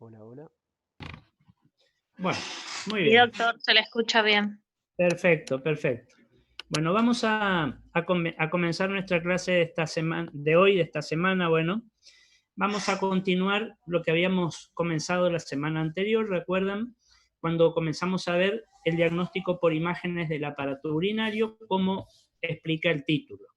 Hola, hola. Bueno, muy Sí, bien. doctor, se le escucha bien. Perfecto, perfecto. Bueno, vamos a comenzar nuestra clase de esta semana, de hoy, de esta semana. Bueno, vamos a continuar lo que habíamos comenzado la semana anterior. ¿Recuerdan? Cuando comenzamos a ver el diagnóstico por imágenes del aparato urinario, como explica el título.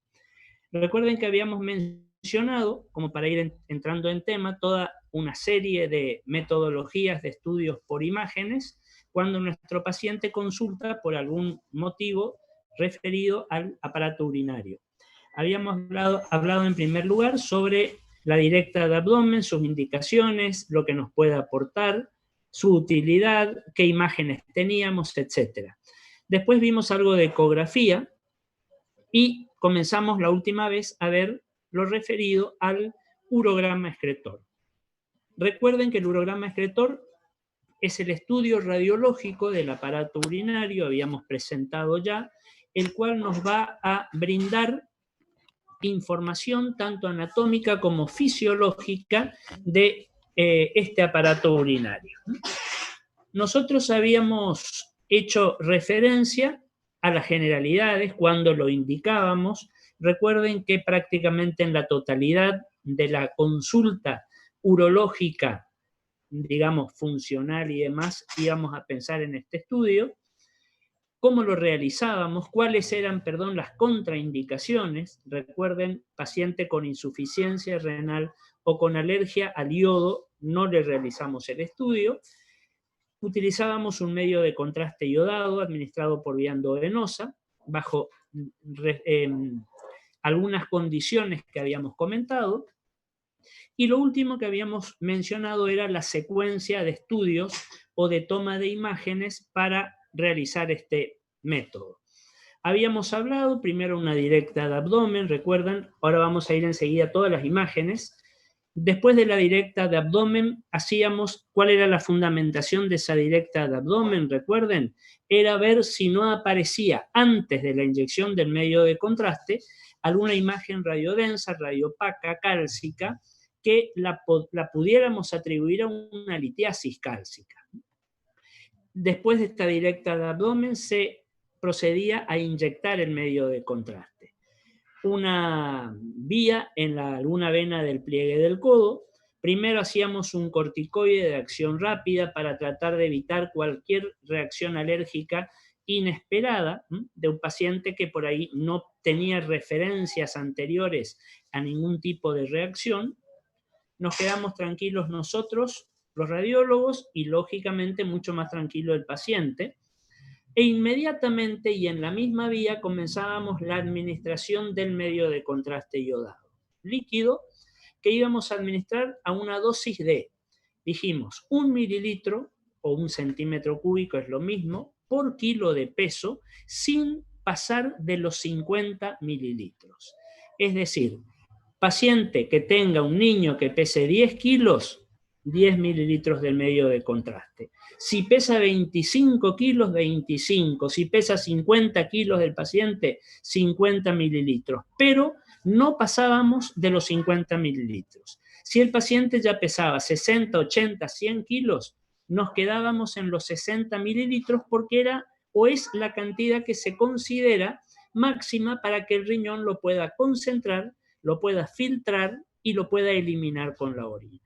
Recuerden que habíamos mencionado, como para ir entrando en tema, toda una serie de metodologías de estudios por imágenes cuando nuestro paciente consulta por algún motivo referido al aparato urinario. Habíamos hablado en primer lugar sobre la directa de abdomen, sus indicaciones, lo que nos puede aportar, su utilidad, qué imágenes teníamos, etc. Después vimos algo de ecografía y comenzamos la última vez a ver lo referido al urograma excretor. Recuerden que el urograma excretor es el estudio radiológico del aparato urinario, habíamos presentado ya, el cual nos va a brindar información tanto anatómica como fisiológica de este aparato urinario. Nosotros habíamos hecho referencia a las generalidades cuando lo indicábamos. Recuerden que prácticamente en la totalidad de la consulta urológica, digamos, funcional y demás, íbamos a pensar en este estudio. ¿Cómo lo realizábamos? ¿Cuáles eran, las contraindicaciones? Recuerden, paciente con insuficiencia renal o con alergia al yodo, no le realizamos el estudio. Utilizábamos un medio de contraste iodado administrado por vía endovenosa, bajo algunas condiciones que habíamos comentado. Y lo último que habíamos mencionado era la secuencia de estudios o de toma de imágenes para realizar este método. Habíamos hablado primero una directa de abdomen, recuerdan, ahora vamos a ir enseguida a todas las imágenes. Después de la directa de abdomen, hacíamos cuál era la fundamentación de esa directa de abdomen, recuerden, era ver si no aparecía antes de la inyección del medio de contraste alguna imagen radiodensa, radiopaca, cálcica, que la pudiéramos atribuir a una litiasis cálcica. Después de esta directa de abdomen se procedía a inyectar el medio de contraste. Una vía en alguna vena del pliegue del codo. Primero hacíamos un corticoide de acción rápida para tratar de evitar cualquier reacción alérgica inesperada de un paciente que por ahí no tenía referencias anteriores a ningún tipo de reacción. Nos quedamos tranquilos nosotros, los radiólogos, y lógicamente mucho más tranquilo el paciente. E inmediatamente y en la misma vía comenzábamos la administración del medio de contraste iodado. Líquido que íbamos a administrar a una dosis de, dijimos, 1 mililitro o 1 centímetro cúbico, es lo mismo, por kilo de peso, sin pasar de los 50 mililitros. Es decir, paciente que tenga un niño que pese 10 kilos, 10 mililitros del medio de contraste. Si pesa 25 kilos, 25. Si pesa 50 kilos del paciente, 50 mililitros. Pero no pasábamos de los 50 mililitros. Si el paciente ya pesaba 60, 80, 100 kilos, nos quedábamos en los 60 mililitros porque era o es la cantidad que se considera máxima para que el riñón lo pueda concentrar, lo pueda filtrar y lo pueda eliminar con la orina.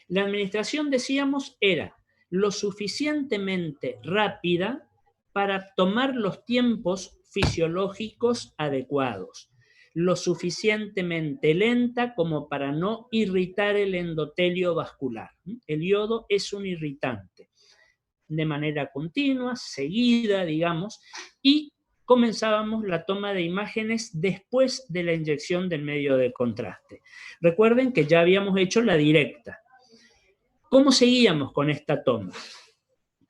La administración, decíamos, era lo suficientemente rápida para tomar los tiempos fisiológicos adecuados, lo suficientemente lenta como para no irritar el endotelio vascular. El yodo es un irritante, de manera continua, seguida, digamos, y comenzábamos la toma de imágenes después de la inyección del medio de contraste. Recuerden que ya habíamos hecho la directa. ¿Cómo seguíamos con esta toma?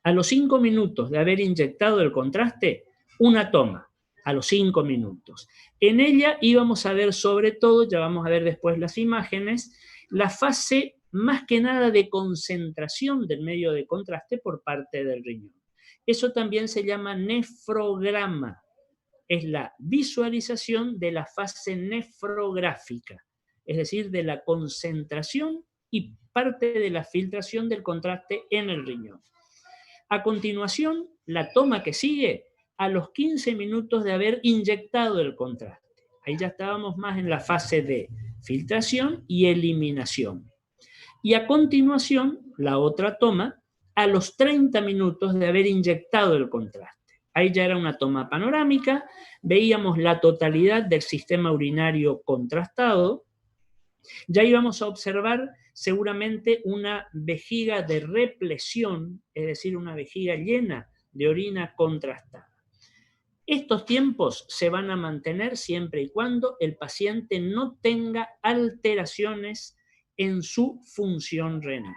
A los 5 minutos de haber inyectado el contraste, una toma, a los 5 minutos. En ella íbamos a ver sobre todo, ya vamos a ver después las imágenes, la fase más que nada de concentración del medio de contraste por parte del riñón. Eso también se llama nefrograma. Es la visualización de la fase nefrográfica, es decir, de la concentración y parte de la filtración del contraste en el riñón. A continuación, la toma que sigue a los 15 minutos de haber inyectado el contraste. Ahí ya estábamos más en la fase de filtración y eliminación. Y a continuación, la otra toma a los 30 minutos de haber inyectado el contraste. Ahí ya era una toma panorámica, veíamos la totalidad del sistema urinario contrastado, ya íbamos a observar seguramente una vejiga de represión, es decir, una vejiga llena de orina contrastada. Estos tiempos se van a mantener siempre y cuando el paciente no tenga alteraciones en su función renal.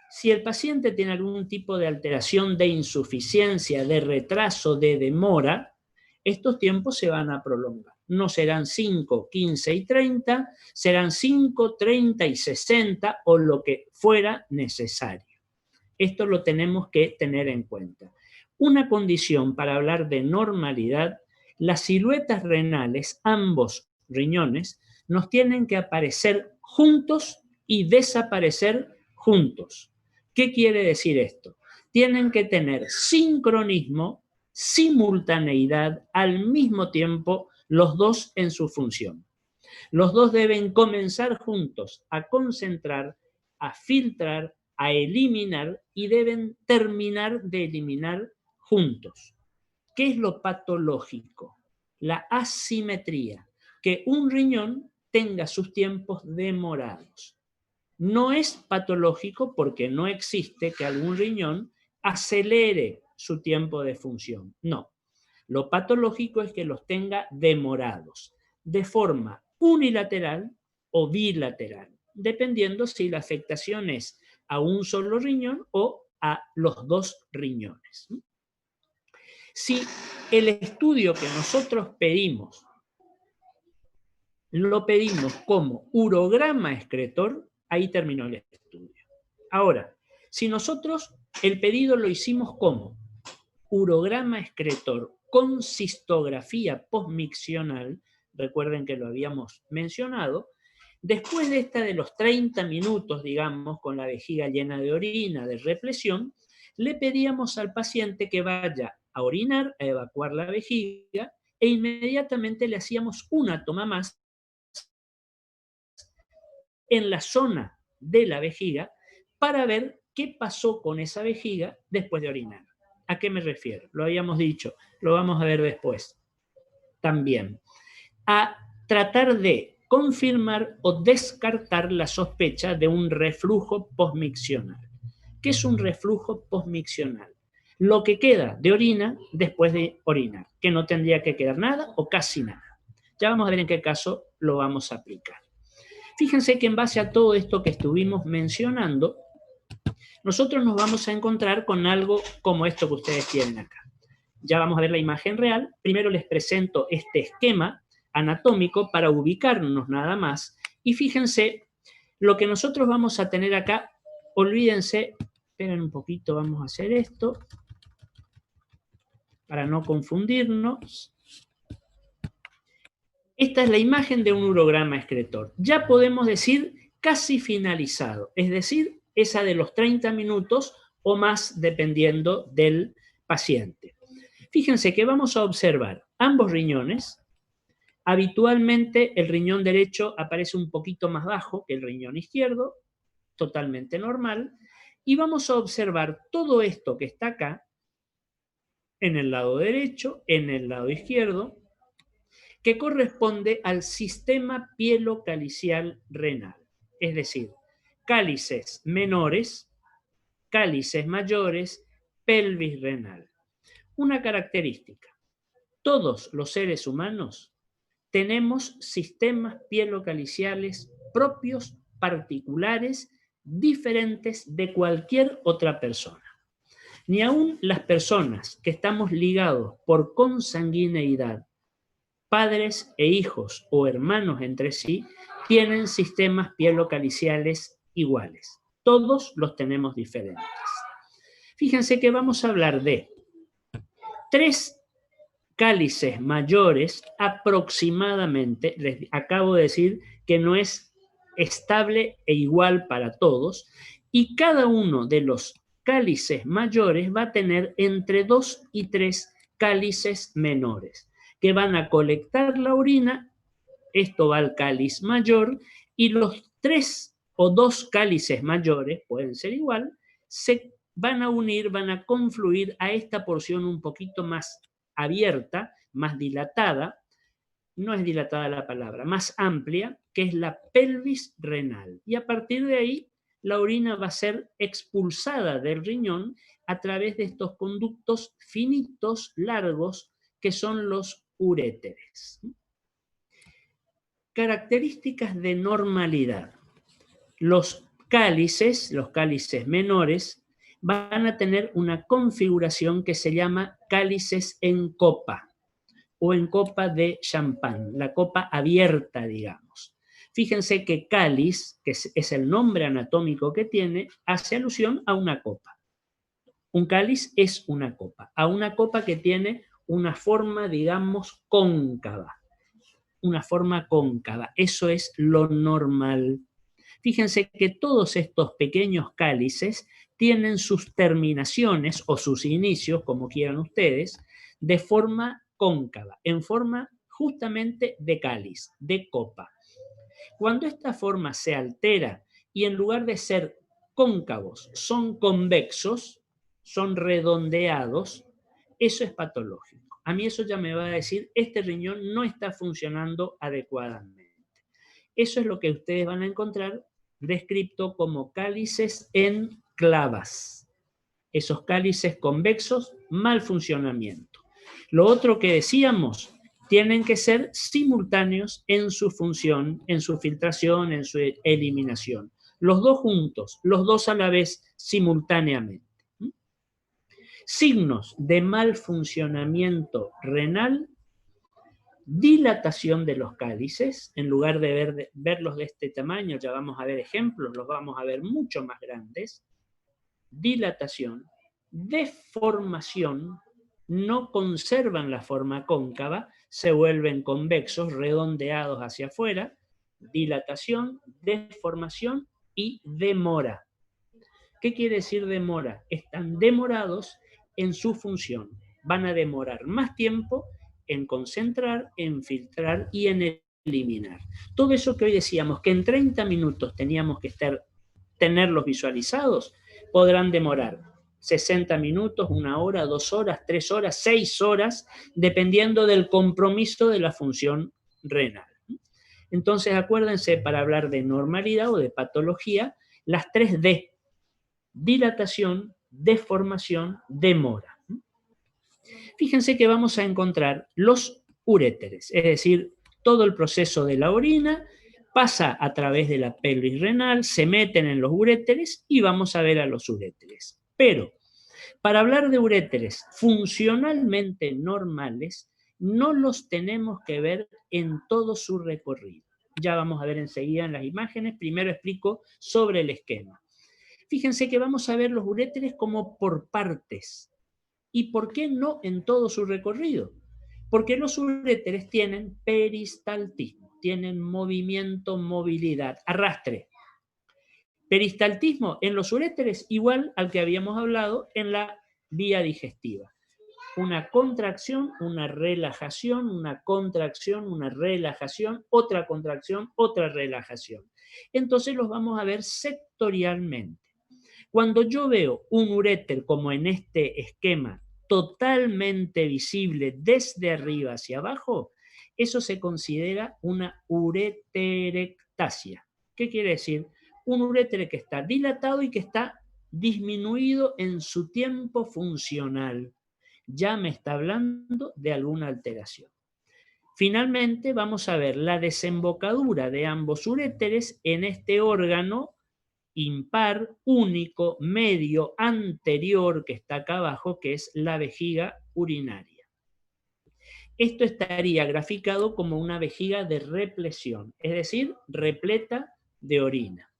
Si el paciente tiene algún tipo de alteración de insuficiencia, de retraso, de demora, estos tiempos se van a prolongar. No serán 5, 15 y 30, serán 5, 30 y 60 o lo que fuera necesario. Esto lo tenemos que tener en cuenta. Una condición para hablar de normalidad, las siluetas renales, ambos riñones, nos tienen que aparecer juntos y desaparecer juntos. ¿Qué quiere decir esto? Tienen que tener sincronismo, simultaneidad, al mismo tiempo, los dos en su función. Los dos deben comenzar juntos a concentrar, a filtrar, a eliminar y deben terminar de eliminar juntos. ¿Qué es lo patológico? La asimetría, que un riñón tenga sus tiempos demorados. No es patológico porque no existe que algún riñón acelere su tiempo de función. No. Lo patológico es que los tenga demorados, de forma unilateral o bilateral, dependiendo si la afectación es a un solo riñón o a los dos riñones. Si el estudio que nosotros pedimos, lo pedimos como urograma excretor, ahí terminó el estudio. Ahora, si nosotros el pedido lo hicimos como urograma excretor con cistografía postmiccional, recuerden que lo habíamos mencionado, después de esta de los 30 minutos, digamos, con la vejiga llena de orina, de represión, le pedíamos al paciente que vaya a orinar, a evacuar la vejiga, e inmediatamente le hacíamos una toma más en la zona de la vejiga para ver qué pasó con esa vejiga después de orinar. ¿A qué me refiero? Lo habíamos dicho, lo vamos a ver después. También a tratar de confirmar o descartar la sospecha de un reflujo postmiccional. ¿Qué es un reflujo postmiccional? Lo que queda de orina después de orinar, que no tendría que quedar nada o casi nada. Ya vamos a ver en qué caso lo vamos a aplicar. Fíjense que en base a todo esto que estuvimos mencionando, nosotros nos vamos a encontrar con algo como esto que ustedes tienen acá. Ya vamos a ver la imagen real. Primero les presento este esquema anatómico para ubicarnos nada más. Y fíjense, lo que nosotros vamos a tener acá, olvídense, esperen un poquito, vamos a hacer esto, para no confundirnos. Esta es la imagen de un urograma excretor. Ya podemos decir casi finalizado, es decir, esa de los 30 minutos o más dependiendo del paciente. Fíjense que vamos a observar ambos riñones. Habitualmente el riñón derecho aparece un poquito más bajo que el riñón izquierdo, totalmente normal, y vamos a observar todo esto que está acá, en el lado derecho, en el lado izquierdo, que corresponde al sistema pielocalicial renal, es decir, cálices menores, cálices mayores, pelvis renal. Una característica, todos los seres humanos tenemos sistemas pielocaliciales propios, particulares, diferentes de cualquier otra persona. Ni aún las personas que estamos ligados por consanguineidad, padres e hijos o hermanos entre sí, tienen sistemas pielocaliciales iguales. Todos los tenemos diferentes. Fíjense que vamos a hablar de 3 cálices mayores aproximadamente, les acabo de decir que no es estable e igual para todos, y cada uno de los cálices mayores va a tener entre 2 y 3 cálices menores, que van a colectar la orina. Esto va al cáliz mayor, y los 3 o 2 cálices mayores, pueden ser igual, se van a unir, van a confluir a esta porción un poquito más abierta, más dilatada, no es dilatada la palabra, más amplia, que es la pelvis renal. Y a partir de ahí, la orina va a ser expulsada del riñón a través de estos conductos finitos, largos, que son los uréteres. Características de normalidad. Los cálices menores, van a tener una configuración que se llama cálices en copa o en copa de champán, la copa abierta, digamos. Fíjense que cáliz, que es el nombre anatómico que tiene, hace alusión a una copa. Un cáliz es una copa, a una copa que tiene una forma, digamos, cóncava. Una forma cóncava, eso es lo normal. Fíjense que todos estos pequeños cálices tienen sus terminaciones o sus inicios, como quieran ustedes, de forma cóncava, en forma justamente de cáliz, de copa. Cuando esta forma se altera y en lugar de ser cóncavos son convexos, son redondeados, eso es patológico. A mí eso ya me va a decir, este riñón no está funcionando adecuadamente. Eso es lo que ustedes van a encontrar descrito como cálices en clavas. Esos cálices convexos, mal funcionamiento. Lo otro que decíamos, tienen que ser simultáneos en su función, en su filtración, en su eliminación. Los dos juntos, los dos a la vez, simultáneamente. Signos de mal funcionamiento renal: dilatación de los cálices. En lugar de verlos de este tamaño, ya vamos a ver ejemplos, los vamos a ver mucho más grandes. Dilatación, deformación, no conservan la forma cóncava, se vuelven convexos, redondeados hacia afuera. Dilatación, deformación y demora. ¿Qué quiere decir demora? Están demorados en su función. Van a demorar más tiempo en concentrar, en filtrar y en eliminar. Todo eso que hoy decíamos que en 30 minutos teníamos que tenerlos visualizados, podrán demorar 60 minutos, 1 hora, 2 horas, 3 horas, 6 horas, dependiendo del compromiso de la función renal. Entonces, acuérdense, para hablar de normalidad o de patología, las 3D: dilatación, deformación, demora. Fíjense que vamos a encontrar los uréteres, es decir, todo el proceso de la orina pasa a través de la pelvis renal, se meten en los uréteres y vamos a ver a los uréteres. Pero para hablar de uréteres funcionalmente normales, no los tenemos que ver en todo su recorrido. Ya vamos a ver enseguida en las imágenes. Primero explico sobre el esquema. Fíjense que vamos a ver los uréteres como por partes. ¿Y por qué no en todo su recorrido? Porque los uréteres tienen peristaltismo, tienen movimiento, movilidad, arrastre. Peristaltismo en los uréteres igual al que habíamos hablado en la vía digestiva. Una contracción, una relajación, una contracción, una relajación, otra contracción, otra relajación. Entonces los vamos a ver sectorialmente. Cuando yo veo un uréter como en este esquema, totalmente visible desde arriba hacia abajo, eso se considera una ureterectasia. ¿Qué quiere decir? Un uréter que está dilatado y que está disminuido en su tiempo funcional. Ya me está hablando de alguna alteración. Finalmente, vamos a ver la desembocadura de ambos uréteres en este órgano impar, único, medio, anterior, que está acá abajo, que es la vejiga urinaria. Esto estaría graficado como una vejiga de repleción, es decir, repleta de orina.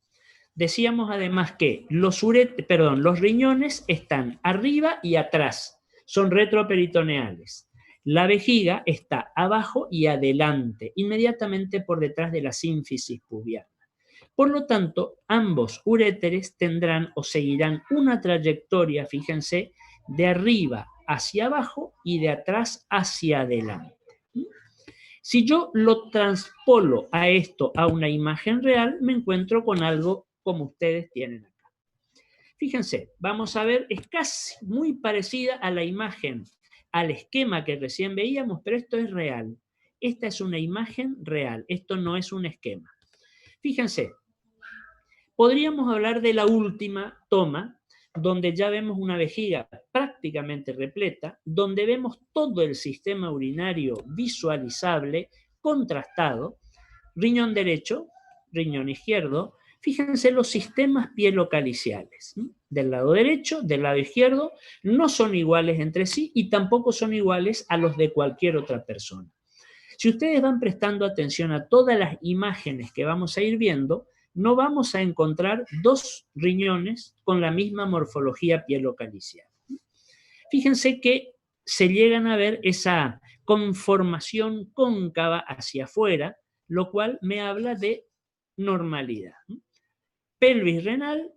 Decíamos además que los riñones están arriba y atrás, son retroperitoneales. La vejiga está abajo y adelante, inmediatamente por detrás de la sínfisis pubiana. Por lo tanto, ambos uréteres tendrán o seguirán una trayectoria, fíjense, de arriba hacia abajo y de atrás hacia adelante. Si yo lo transpolo a esto a una imagen real, me encuentro con algo como ustedes tienen acá. Fíjense, vamos a ver, es casi muy parecida a la imagen, al esquema que recién veíamos, pero esto es real. Esta es una imagen real, esto no es un esquema. Fíjense, podríamos hablar de la última toma, donde ya vemos una vejiga prácticamente repleta, donde vemos todo el sistema urinario visualizable, contrastado, riñón derecho, riñón izquierdo. Fíjense los sistemas pielocaliciales. Del lado derecho, del lado izquierdo, no son iguales entre sí y tampoco son iguales a los de cualquier otra persona. Si ustedes van prestando atención a todas las imágenes que vamos a ir viendo, no vamos a encontrar dos riñones con la misma morfología pielocalicial. Fíjense que se llegan a ver esa conformación cóncava hacia afuera, lo cual me habla de normalidad. Pelvis renal,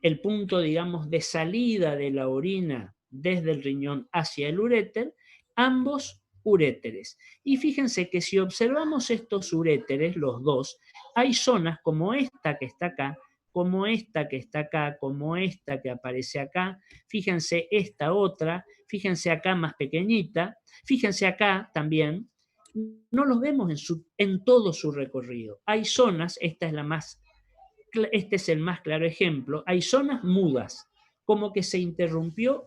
el punto, digamos, de salida de la orina desde el riñón hacia el uréter, ambos uréteres. Y fíjense que si observamos estos uréteres, los dos, hay zonas como esta que está acá, como esta que está acá, como esta que aparece acá, fíjense esta otra, fíjense acá más pequeñita, fíjense acá también, no los vemos en todo su recorrido. Hay zonas, este es el más claro ejemplo, hay zonas mudas, como que se interrumpió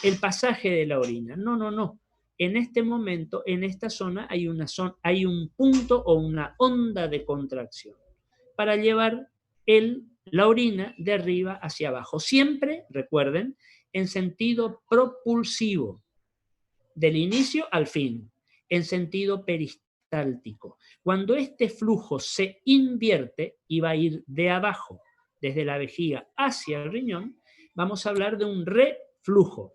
el pasaje de la orina. No. En este momento, en esta zona, hay un punto o una onda de contracción para llevar la orina de arriba hacia abajo. Siempre, recuerden, en sentido propulsivo, del inicio al fin, en sentido peristáltico. Cuando este flujo se invierte y va a ir de abajo, desde la vejiga hacia el riñón, vamos a hablar de un reflujo,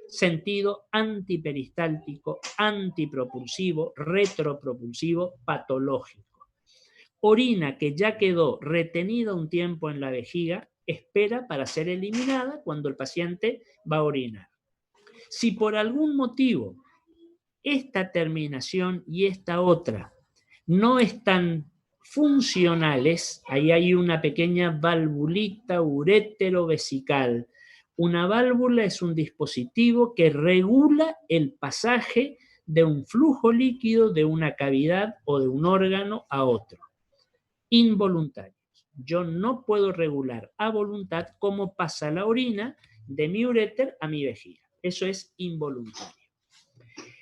sentido antiperistáltico, antipropulsivo, retropropulsivo, patológico. Orina que ya quedó retenida un tiempo en la vejiga, espera para ser eliminada cuando el paciente va a orinar. Si por algún motivo esta terminación y esta otra no están funcionales, ahí hay una pequeña valvulita urétero-vesical. Una válvula es un dispositivo que regula el pasaje de un flujo líquido de una cavidad o de un órgano a otro. Involuntarios. Yo no puedo regular a voluntad cómo pasa la orina de mi uréter a mi vejiga. Eso es involuntario.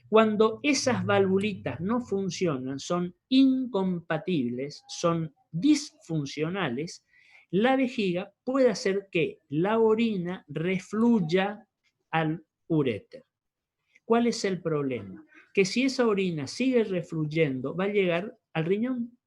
Cuando esas valvulitas no funcionan, son incompatibles, son disfuncionales, la vejiga puede hacer que la orina refluya al uréter. ¿Cuál es el problema? Que si esa orina sigue refluyendo, va a llegar al riñón,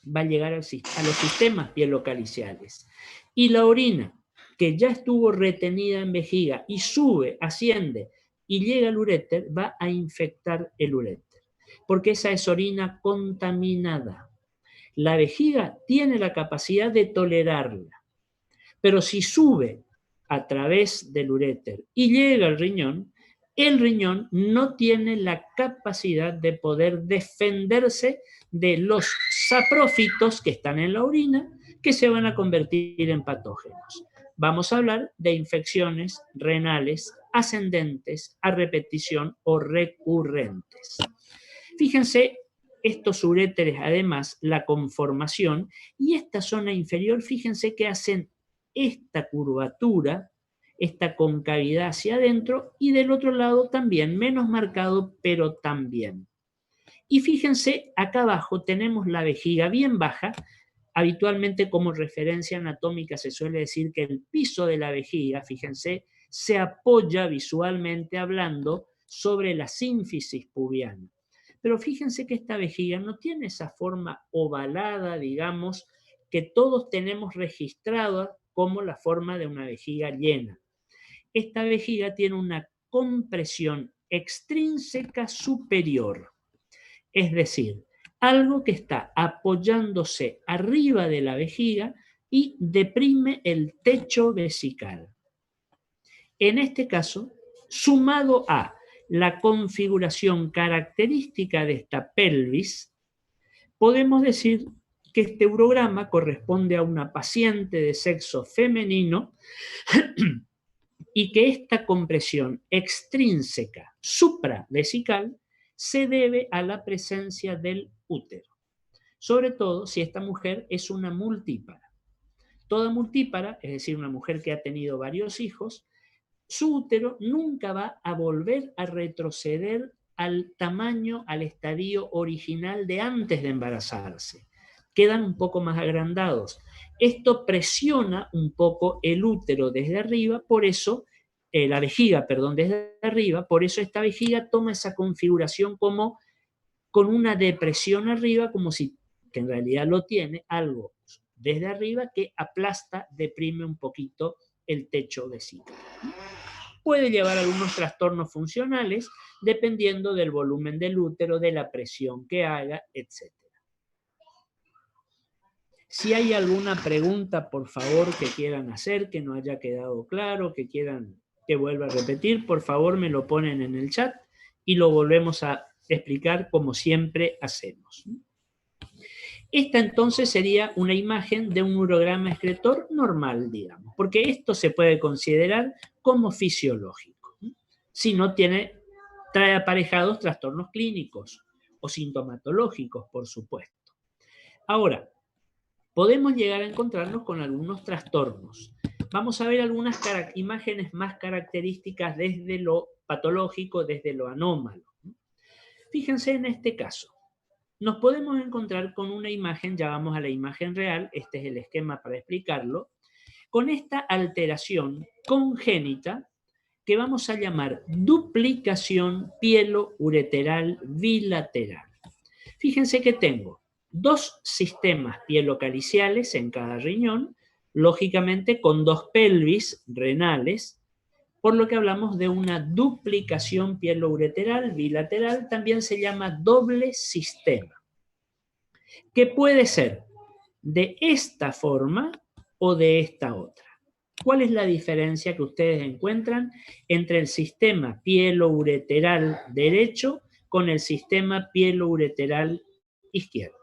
va a llegar a los sistemas pielocaliciales. Y la orina que ya estuvo retenida en vejiga y sube, asciende y llega al uréter, va a infectar el uréter, porque esa es orina contaminada. La vejiga tiene la capacidad de tolerarla, pero si sube a través del uréter y llega al riñón, el riñón no tiene la capacidad de poder defenderse de los saprófitos que están en la orina, que se van a convertir en patógenos. Vamos a hablar de infecciones renales ascendentes a repetición o recurrentes. Fíjense, estos uréteres, además, la conformación y esta zona inferior, fíjense que hacen esta curvatura, esta concavidad hacia adentro, y del otro lado también, menos marcado, pero también. Y fíjense, acá abajo tenemos la vejiga bien baja. Habitualmente como referencia anatómica se suele decir que el piso de la vejiga, fíjense, se apoya visualmente hablando sobre la sínfisis pubiana. Pero fíjense que esta vejiga no tiene esa forma ovalada, digamos, que todos tenemos registrada como la forma de una vejiga llena. Esta vejiga tiene una compresión extrínseca superior. Es decir, algo que está apoyándose arriba de la vejiga y deprime el techo vesical. En este caso, sumado a la configuración característica de esta pelvis, podemos decir que este urograma corresponde a una paciente de sexo femenino y que esta compresión extrínseca supravesical se debe a la presencia del útero, sobre todo si esta mujer es una multípara. Toda multípara, es decir, una mujer que ha tenido varios hijos, su útero nunca va a volver a retroceder al tamaño, al estadio original de antes de embarazarse. Quedan un poco más agrandados. Esto presiona un poco el útero desde arriba, por eso, la vejiga, perdón, desde arriba, por eso esta vejiga toma esa configuración como con una depresión arriba, como si, que en realidad lo tiene, algo desde arriba que aplasta, deprime un poquito el techo vesical. Puede llevar a algunos trastornos funcionales dependiendo del volumen del útero, de la presión que haga, etc. Si hay alguna pregunta, por favor, que quieran hacer, que no haya quedado claro, que quieran que vuelva a repetir, por favor me lo ponen en el chat y lo volvemos a explicar como siempre hacemos. Esta entonces sería una imagen de un urograma excretor normal, digamos, porque esto se puede considerar como fisiológico, si no trae aparejados trastornos clínicos o sintomatológicos, por supuesto. Ahora, podemos llegar a encontrarnos con algunos trastornos. Vamos a ver algunas imágenes más características desde lo patológico, desde lo anómalo. Fíjense en este caso. Nos podemos encontrar con una imagen, ya vamos a la imagen real, este es el esquema para explicarlo, con esta alteración congénita que vamos a llamar duplicación pielo-ureteral bilateral. Fíjense que tengo dos sistemas pielocaliciales en cada riñón, lógicamente con dos pelvis renales, por lo que hablamos de una duplicación pielo-ureteral bilateral, también se llama doble sistema, que puede ser de esta forma o de esta otra. ¿Cuál es la diferencia que ustedes encuentran entre el sistema pielo-ureteral derecho con el sistema pielo-ureteral izquierdo?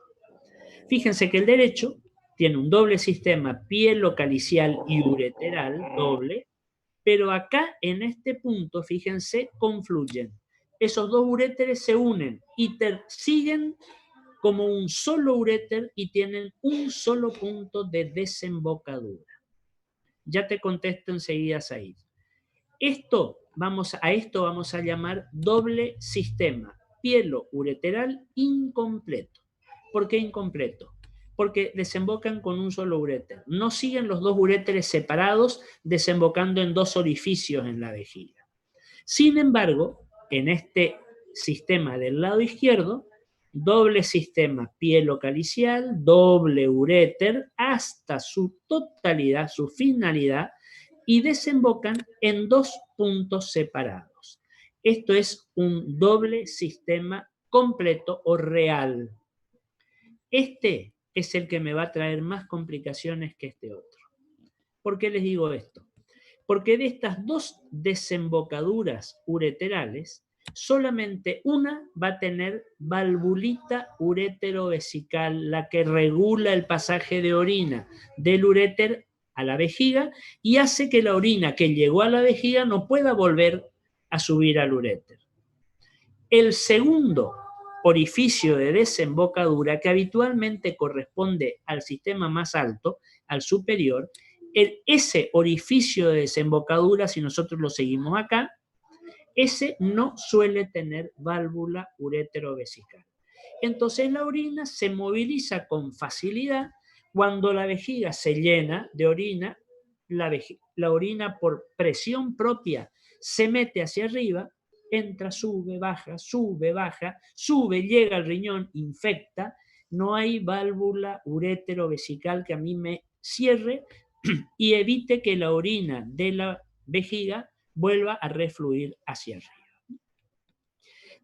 Fíjense que el derecho tiene un doble sistema pielocalicial y ureteral, doble, pero acá en este punto, fíjense, confluyen. Esos dos uréteres se unen y siguen como un solo uréter y tienen un solo punto de desembocadura. Ya te contesto enseguida, Said. A esto vamos a llamar doble sistema pielo-ureteral incompleto. ¿Por qué incompleto? Porque desembocan con un solo uréter. No siguen los dos uréteres separados desembocando en dos orificios en la vejiga. Sin embargo, en este sistema del lado izquierdo, doble sistema pielocalicial, doble uréter, hasta su totalidad, su finalidad, y desembocan en dos puntos separados. Esto es un doble sistema completo o real. Este es el que me va a traer más complicaciones que este otro. ¿Por qué les digo esto? Porque de estas dos desembocaduras ureterales, solamente una va a tener valvulita ureterovesical, la que regula el pasaje de orina del uréter a la vejiga y hace que la orina que llegó a la vejiga no pueda volver a subir al uréter. El segundo orificio de desembocadura, que habitualmente corresponde al sistema más alto, al superior, ese orificio de desembocadura, si nosotros lo seguimos acá, ese no suele tener válvula ureterovesical. Entonces la orina se moviliza con facilidad. Cuando la vejiga se llena de orina, la orina por presión propia se mete hacia arriba, entra, sube, baja, llega al riñón, infecta. No hay válvula ureterovesical que a mí me cierre y evite que la orina de la vejiga vuelva a refluir hacia arriba.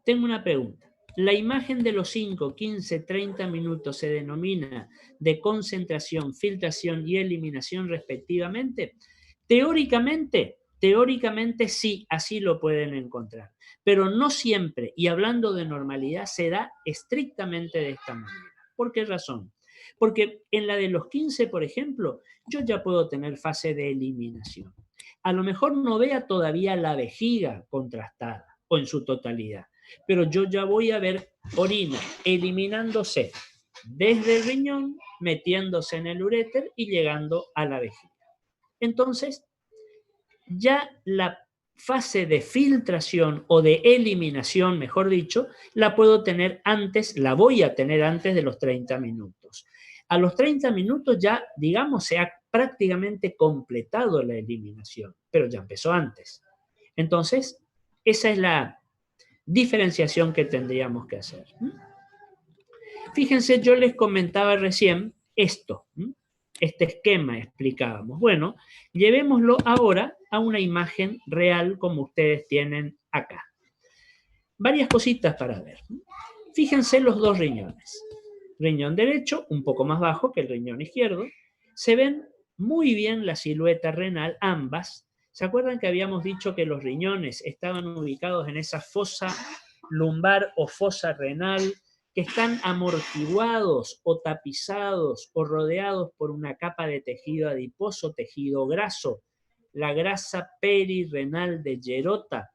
Tengo una pregunta. la imagen de los 5, 15, 30 minutos se denomina de concentración, filtración y eliminación respectivamente. Teóricamente sí, así lo pueden encontrar, pero no siempre, y hablando de normalidad, se da estrictamente de esta manera. ¿Por qué razón? Porque en la de los 15, por ejemplo, yo ya puedo tener fase de eliminación. A lo mejor no vea todavía la vejiga contrastada o en su totalidad, pero yo ya voy a ver orina eliminándose desde el riñón, metiéndose en el uréter y llegando a la vejiga. Entonces, ya la fase de filtración o de eliminación, mejor dicho, la puedo tener antes, la voy a tener antes de los 30 minutos. A los 30 minutos ya, digamos, se ha prácticamente completado la eliminación, pero ya empezó antes. Entonces, esa es la diferenciación que tendríamos que hacer. Fíjense, yo les comentaba recién esto, este esquema explicábamos. Bueno, llevémoslo ahora a una imagen real como ustedes tienen acá. Varias cositas para ver. Fíjense los dos riñones. Riñón derecho, un poco más bajo que el riñón izquierdo. Se ven muy bien la silueta renal, ambas. ¿Se acuerdan que habíamos dicho que los riñones estaban ubicados en esa fosa lumbar o fosa renal, que están amortiguados o tapizados o rodeados por una capa de tejido adiposo, tejido graso, la grasa perirrenal de Gerota?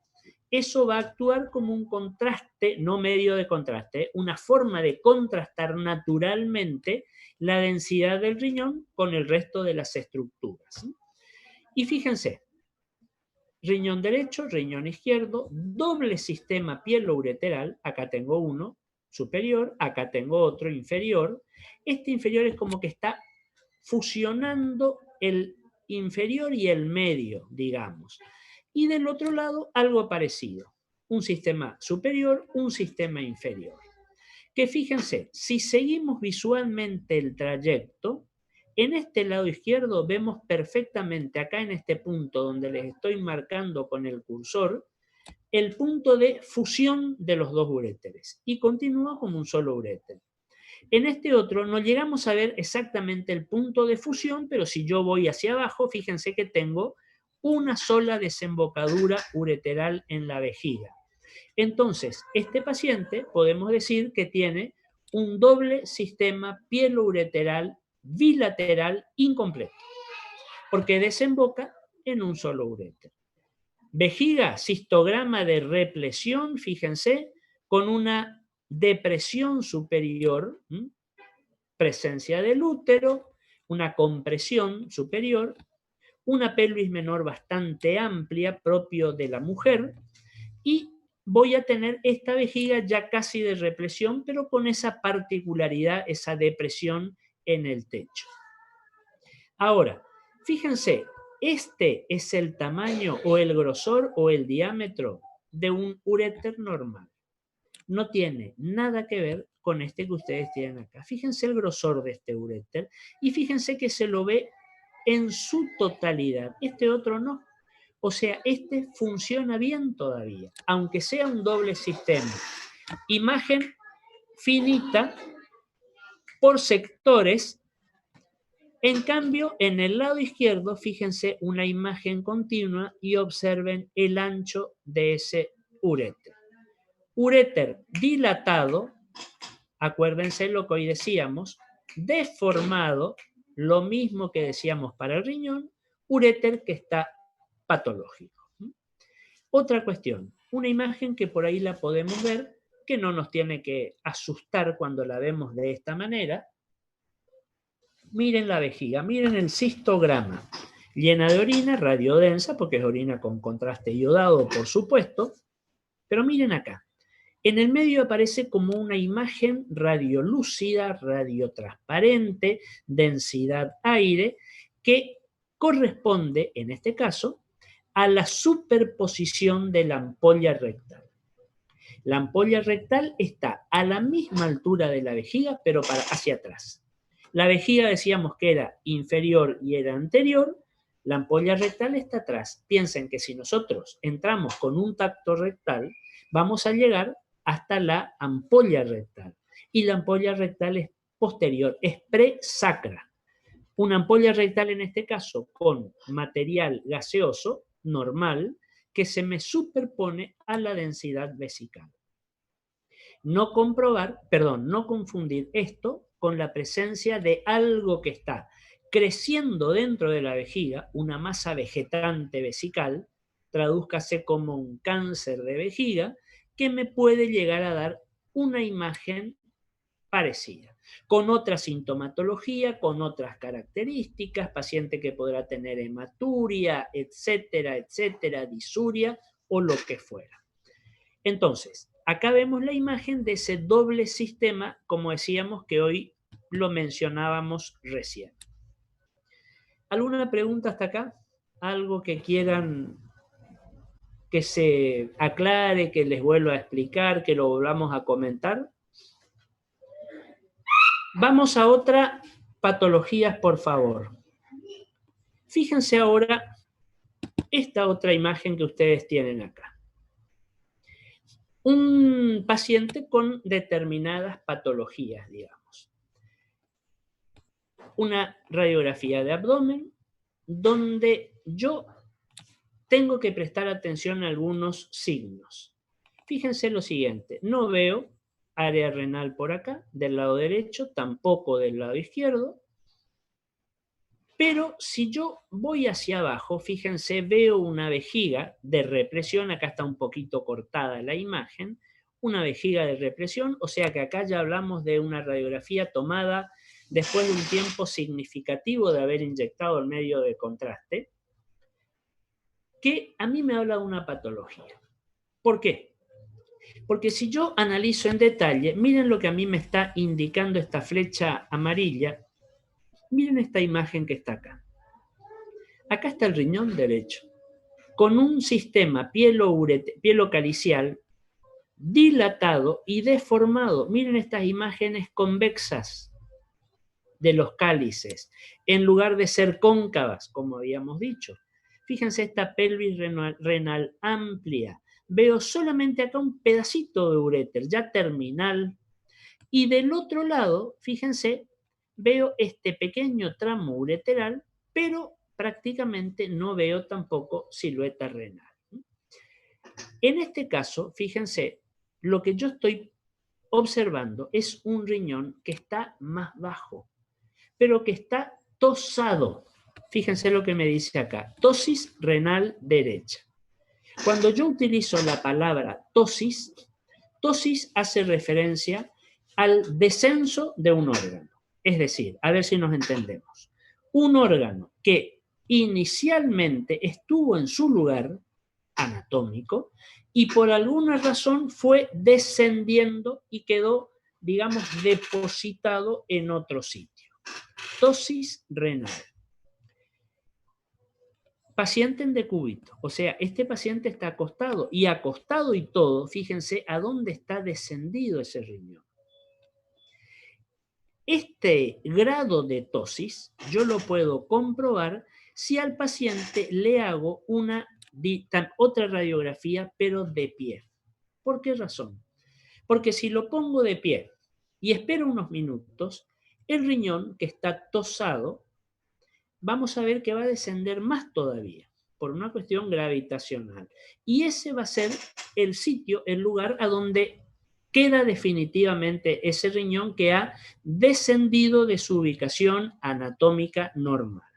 Eso va a actuar como un contraste, no medio de contraste, una forma de contrastar naturalmente la densidad del riñón con el resto de las estructuras. Y fíjense, riñón derecho, riñón izquierdo, doble sistema pielo-ureteral, acá tengo uno superior, acá tengo otro inferior. Este inferior es como que está fusionando el inferior y el medio, digamos. Y del otro lado, algo parecido. Un sistema superior, un sistema inferior. Que fíjense, si seguimos visualmente el trayecto, en este lado izquierdo vemos perfectamente, acá en este punto donde les estoy marcando con el cursor, el punto de fusión de los dos uréteres. Y continúa como un solo uréter. En este otro no llegamos a ver exactamente el punto de fusión, pero si yo voy hacia abajo, fíjense que tengo una sola desembocadura ureteral en la vejiga. Entonces, este paciente podemos decir que tiene un doble sistema pielo-ureteral bilateral incompleto, porque desemboca en un solo uréter. Vejiga, cistograma de represión, fíjense, con una depresión superior, presencia del útero, una compresión superior, una pelvis menor bastante amplia, propio de la mujer, y voy a tener esta vejiga ya casi de represión, pero con esa particularidad, esa depresión en el techo. Ahora, fíjense, este es el tamaño o el grosor o el diámetro de un uréter normal. No tiene nada que ver con este que ustedes tienen acá. Fíjense el grosor de este uréter y fíjense que se lo ve en su totalidad. Este otro no. O sea, este funciona bien todavía, aunque sea un doble sistema. Imagen finita por sectores. En cambio, en el lado izquierdo, fíjense una imagen continua y observen el ancho de ese uréter. Uréter dilatado, acuérdense lo que hoy decíamos, deformado, lo mismo que decíamos para el riñón, uréter que está patológico. Otra cuestión, una imagen que por ahí la podemos ver, que no nos tiene que asustar cuando la vemos de esta manera. Miren la vejiga, miren el cistograma, llena de orina, radiodensa, porque es orina con contraste iodado, por supuesto, pero miren acá. En el medio aparece como una imagen radiolúcida, radiotransparente, densidad aire, que corresponde, en este caso, a la superposición de la ampolla rectal. La ampolla rectal está a la misma altura de la vejiga, pero hacia atrás. La vejiga decíamos que era inferior y era anterior, la ampolla rectal está atrás. Piensen que si nosotros entramos con un tacto rectal, vamos a llegar hasta la ampolla rectal. Y la ampolla rectal es posterior, es presacra. Una ampolla rectal en este caso con material gaseoso normal que se me superpone a la densidad vesical. No confundir esto con la presencia de algo que está creciendo dentro de la vejiga, una masa vegetante vesical, tradúzcase como un cáncer de vejiga, que me puede llegar a dar una imagen parecida, con otra sintomatología, con otras características, paciente que podrá tener hematuria, etcétera, disuria o lo que fuera. Entonces, acá vemos la imagen de ese doble sistema, como decíamos que hoy lo mencionábamos recién. ¿Alguna pregunta hasta acá? ¿Algo que quieran que se aclare, que les vuelva a explicar, que lo volvamos a comentar? Vamos a otra patologías, por favor. Fíjense ahora esta otra imagen que ustedes tienen acá. Un paciente con determinadas patologías, digamos. Una radiografía de abdomen donde yo tengo que prestar atención a algunos signos. Fíjense lo siguiente, no veo área renal por acá, del lado derecho, tampoco del lado izquierdo, pero si yo voy hacia abajo, fíjense, veo una vejiga de represión, acá está un poquito cortada la imagen, una vejiga de represión, o sea que acá ya hablamos de una radiografía tomada después de un tiempo significativo de haber inyectado el medio de contraste, que a mí me habla de una patología. ¿Por qué? Porque si yo analizo en detalle, miren lo que a mí me está indicando esta flecha amarilla, miren esta imagen que está acá. Acá está el riñón derecho, con un sistema pielocalicial dilatado y deformado. Miren estas imágenes convexas de los cálices, en lugar de ser cóncavas, como habíamos dicho. Fíjense esta pelvis renal amplia. Veo solamente acá un pedacito de uréter, ya terminal. Y del otro lado, fíjense, veo este pequeño tramo ureteral, pero prácticamente no veo tampoco silueta renal. En este caso, fíjense, lo que yo estoy observando es un riñón que está más bajo, pero que está tosado. Fíjense lo que me dice acá, tosis renal derecha. Cuando yo utilizo la palabra tosis, tosis hace referencia al descenso de un órgano. Es decir, a ver si nos entendemos. Un órgano que inicialmente estuvo en su lugar anatómico y por alguna razón fue descendiendo y quedó, digamos, depositado en otro sitio. Tosis renal. Paciente en decúbito, o sea, este paciente está acostado y acostado y todo, fíjense a dónde está descendido ese riñón. Este grado de tosis yo lo puedo comprobar si al paciente le hago otra radiografía, pero de pie. ¿Por qué razón? Porque si lo pongo de pie y espero unos minutos, el riñón que está tosado, vamos a ver que va a descender más todavía, por una cuestión gravitacional. Y ese va a ser el sitio, el lugar a donde queda definitivamente ese riñón que ha descendido de su ubicación anatómica normal.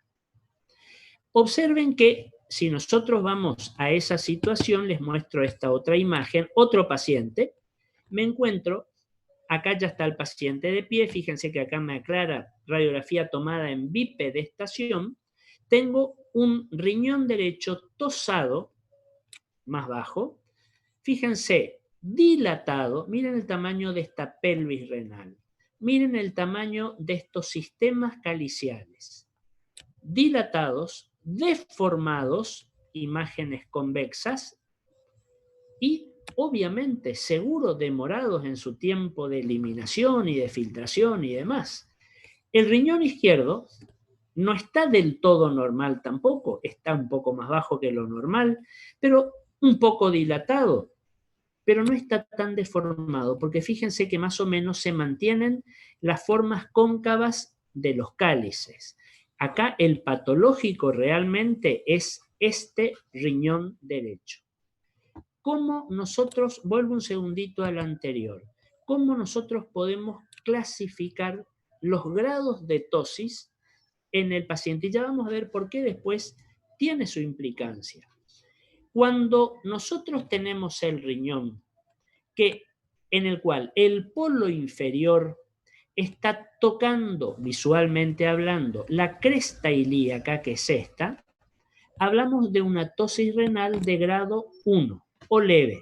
Observen que si nosotros vamos a esa situación, les muestro esta otra imagen, otro paciente, me encuentro, acá ya está el paciente de pie, fíjense que acá me aclara radiografía tomada en bipedestación, tengo un riñón derecho tosado, más bajo, fíjense, dilatado, miren el tamaño de esta pelvis renal, miren el tamaño de estos sistemas caliciales, dilatados, deformados, imágenes convexas y obviamente seguro demorados en su tiempo de eliminación y de filtración y demás. El riñón izquierdo no está del todo normal tampoco, está un poco más bajo que lo normal, pero un poco dilatado. pero no está tan deformado, porque fíjense que más o menos se mantienen las formas cóncavas de los cálices. Acá el patológico realmente es este riñón derecho. ¿Cómo nosotros, vuelvo un segundito al anterior, cómo nosotros podemos clasificar los grados de tosis en el paciente? Y ya vamos a ver por qué después tiene su implicancia. Cuando nosotros tenemos el riñón en el cual el polo inferior está tocando, visualmente hablando, la cresta ilíaca, que es esta, hablamos de una tosis renal de grado 1 o leve.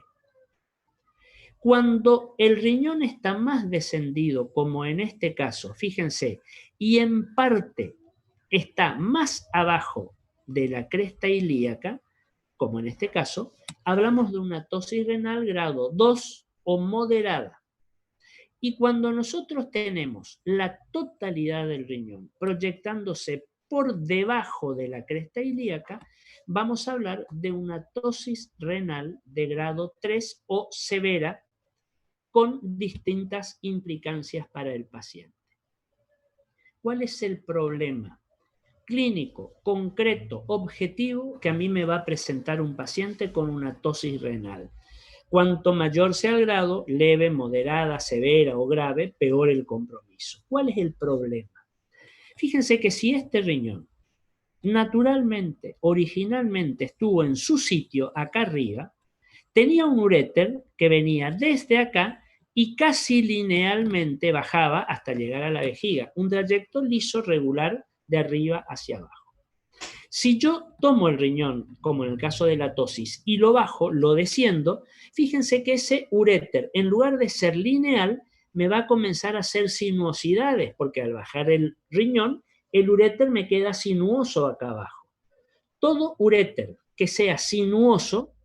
Cuando el riñón está más descendido, como en este caso, fíjense, y en parte está más abajo de la cresta ilíaca, como en este caso, hablamos de una tosis renal grado 2 o moderada. Y cuando nosotros tenemos la totalidad del riñón proyectándose por debajo de la cresta ilíaca, vamos a hablar de una tosis renal de grado 3 o severa, con distintas implicancias para el paciente. ¿Cuál es el problema clínico, concreto, objetivo que a mí me va a presentar un paciente con una tosis renal? Cuanto mayor sea el grado, leve, moderada, severa o grave, peor el compromiso. ¿Cuál es el problema? Fíjense que si este riñón naturalmente, originalmente estuvo en su sitio acá arriba, tenía un uréter que venía desde acá y casi linealmente bajaba hasta llegar a la vejiga, un trayecto liso, regular, de arriba hacia abajo. Si yo tomo el riñón, como en el caso de la tosis, y lo bajo, lo desciendo, fíjense que ese uréter, en lugar de ser lineal, me va a comenzar a hacer sinuosidades, porque al bajar el riñón, el uréter me queda sinuoso acá abajo. Todo uréter que sea sinuoso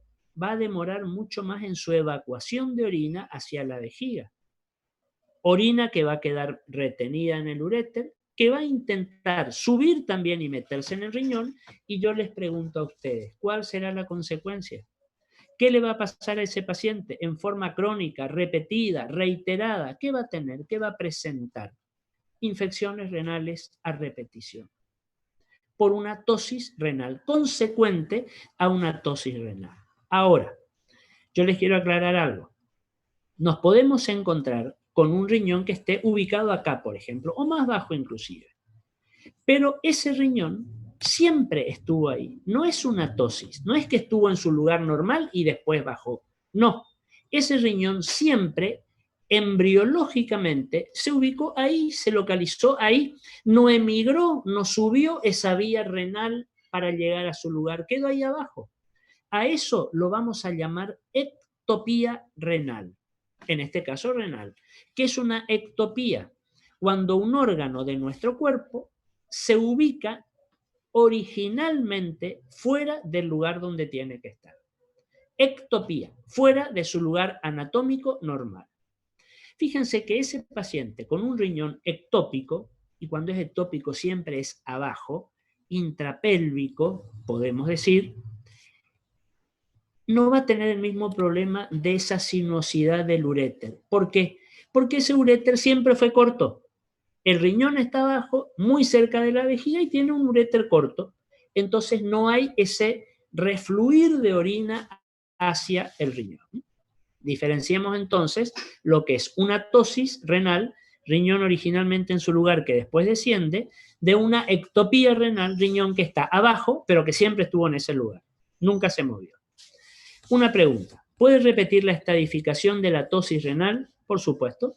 va a demorar mucho más en su evacuación de orina hacia la vejiga. Orina que va a quedar retenida en el uréter, que va a intentar subir también y meterse en el riñón, y yo les pregunto a ustedes, ¿cuál será la consecuencia? ¿Qué le va a pasar a ese paciente en forma crónica, repetida, reiterada? ¿Qué va a tener? ¿Qué va a presentar? Infecciones renales a repetición, por una tosis renal, consecuente a una tosis renal. Ahora, yo les quiero aclarar algo. Nos podemos encontrar con un riñón que esté ubicado acá, por ejemplo, o más bajo inclusive. Pero ese riñón siempre estuvo ahí. No es una tosis, no es que estuvo en su lugar normal y después bajó. No, ese riñón siempre, embriológicamente, se ubicó ahí, se localizó ahí, no emigró, no subió esa vía renal para llegar a su lugar, quedó ahí abajo. A eso lo vamos a llamar ectopía renal, en este caso renal. ¿Qué es una ectopía? Cuando un órgano de nuestro cuerpo se ubica originalmente fuera del lugar donde tiene que estar. Ectopía, fuera de su lugar anatómico normal. Fíjense que ese paciente con un riñón ectópico, y cuando es ectópico siempre es abajo, intrapélvico, podemos decir, no va a tener el mismo problema de esa sinuosidad del uréter. ¿Por qué? Porque ese uréter siempre fue corto. El riñón está abajo, muy cerca de la vejiga, y tiene un uréter corto. Entonces no hay ese refluir de orina hacia el riñón. Diferenciemos entonces lo que es una tosis renal, riñón originalmente en su lugar que después desciende, de una ectopía renal, riñón que está abajo, pero que siempre estuvo en ese lugar. Nunca se movió. Una pregunta. ¿Puedes repetir la estadificación de la tosis renal? Por supuesto.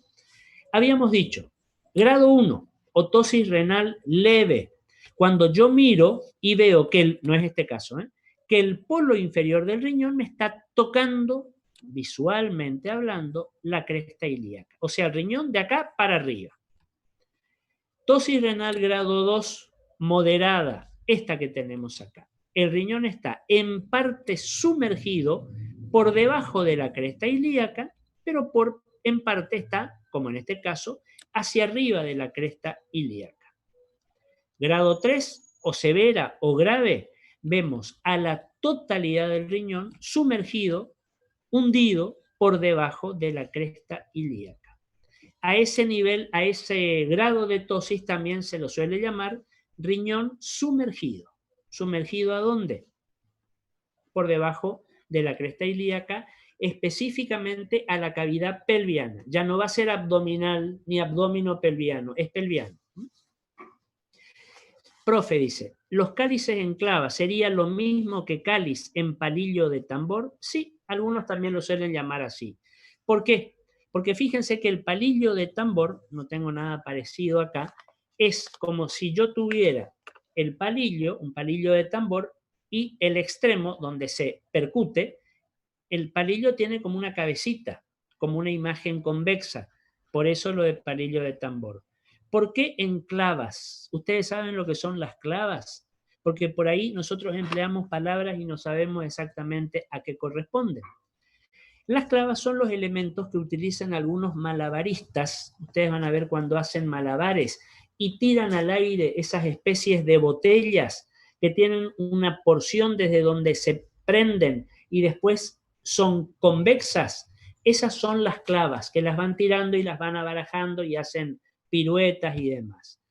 Habíamos dicho, grado 1 o tosis renal leve. Cuando yo miro y veo que, no es este caso, que el polo inferior del riñón me está tocando, visualmente hablando, la cresta ilíaca. O sea, el riñón de acá para arriba. Tosis renal grado 2 moderada, esta que tenemos acá. El riñón está en parte sumergido por debajo de la cresta ilíaca, pero en parte está, como en este caso, hacia arriba de la cresta ilíaca. Grado 3, o severa o grave, vemos a la totalidad del riñón sumergido, hundido por debajo de la cresta ilíaca. A ese nivel, a ese grado de tosis también se lo suele llamar riñón sumergido. ¿Sumergido a dónde? Por debajo de la cresta ilíaca, específicamente a la cavidad pelviana. Ya no va a ser abdominal ni abdomino pelviano, es pelviano. Profe dice, ¿los cálices en clava sería lo mismo que cáliz en palillo de tambor? Sí, algunos también lo suelen llamar así. ¿Por qué? Porque fíjense que el palillo de tambor, no tengo nada parecido acá, es como si yo tuviera el palillo, un palillo de tambor, y el extremo donde se percute, el palillo tiene como una cabecita, como una imagen convexa. Por eso lo de palillo de tambor. ¿Por qué en clavas? ¿Ustedes saben lo que son las clavas? Porque por ahí nosotros empleamos palabras y no sabemos exactamente a qué corresponden. Las clavas son los elementos que utilizan algunos malabaristas. Ustedes van a ver cuando hacen malabares y tiran al aire esas especies de botellas que tienen una porción desde donde se prenden y después son convexas. Esas son las clavas que las van tirando y las van abarajando y hacen piruetas y demás.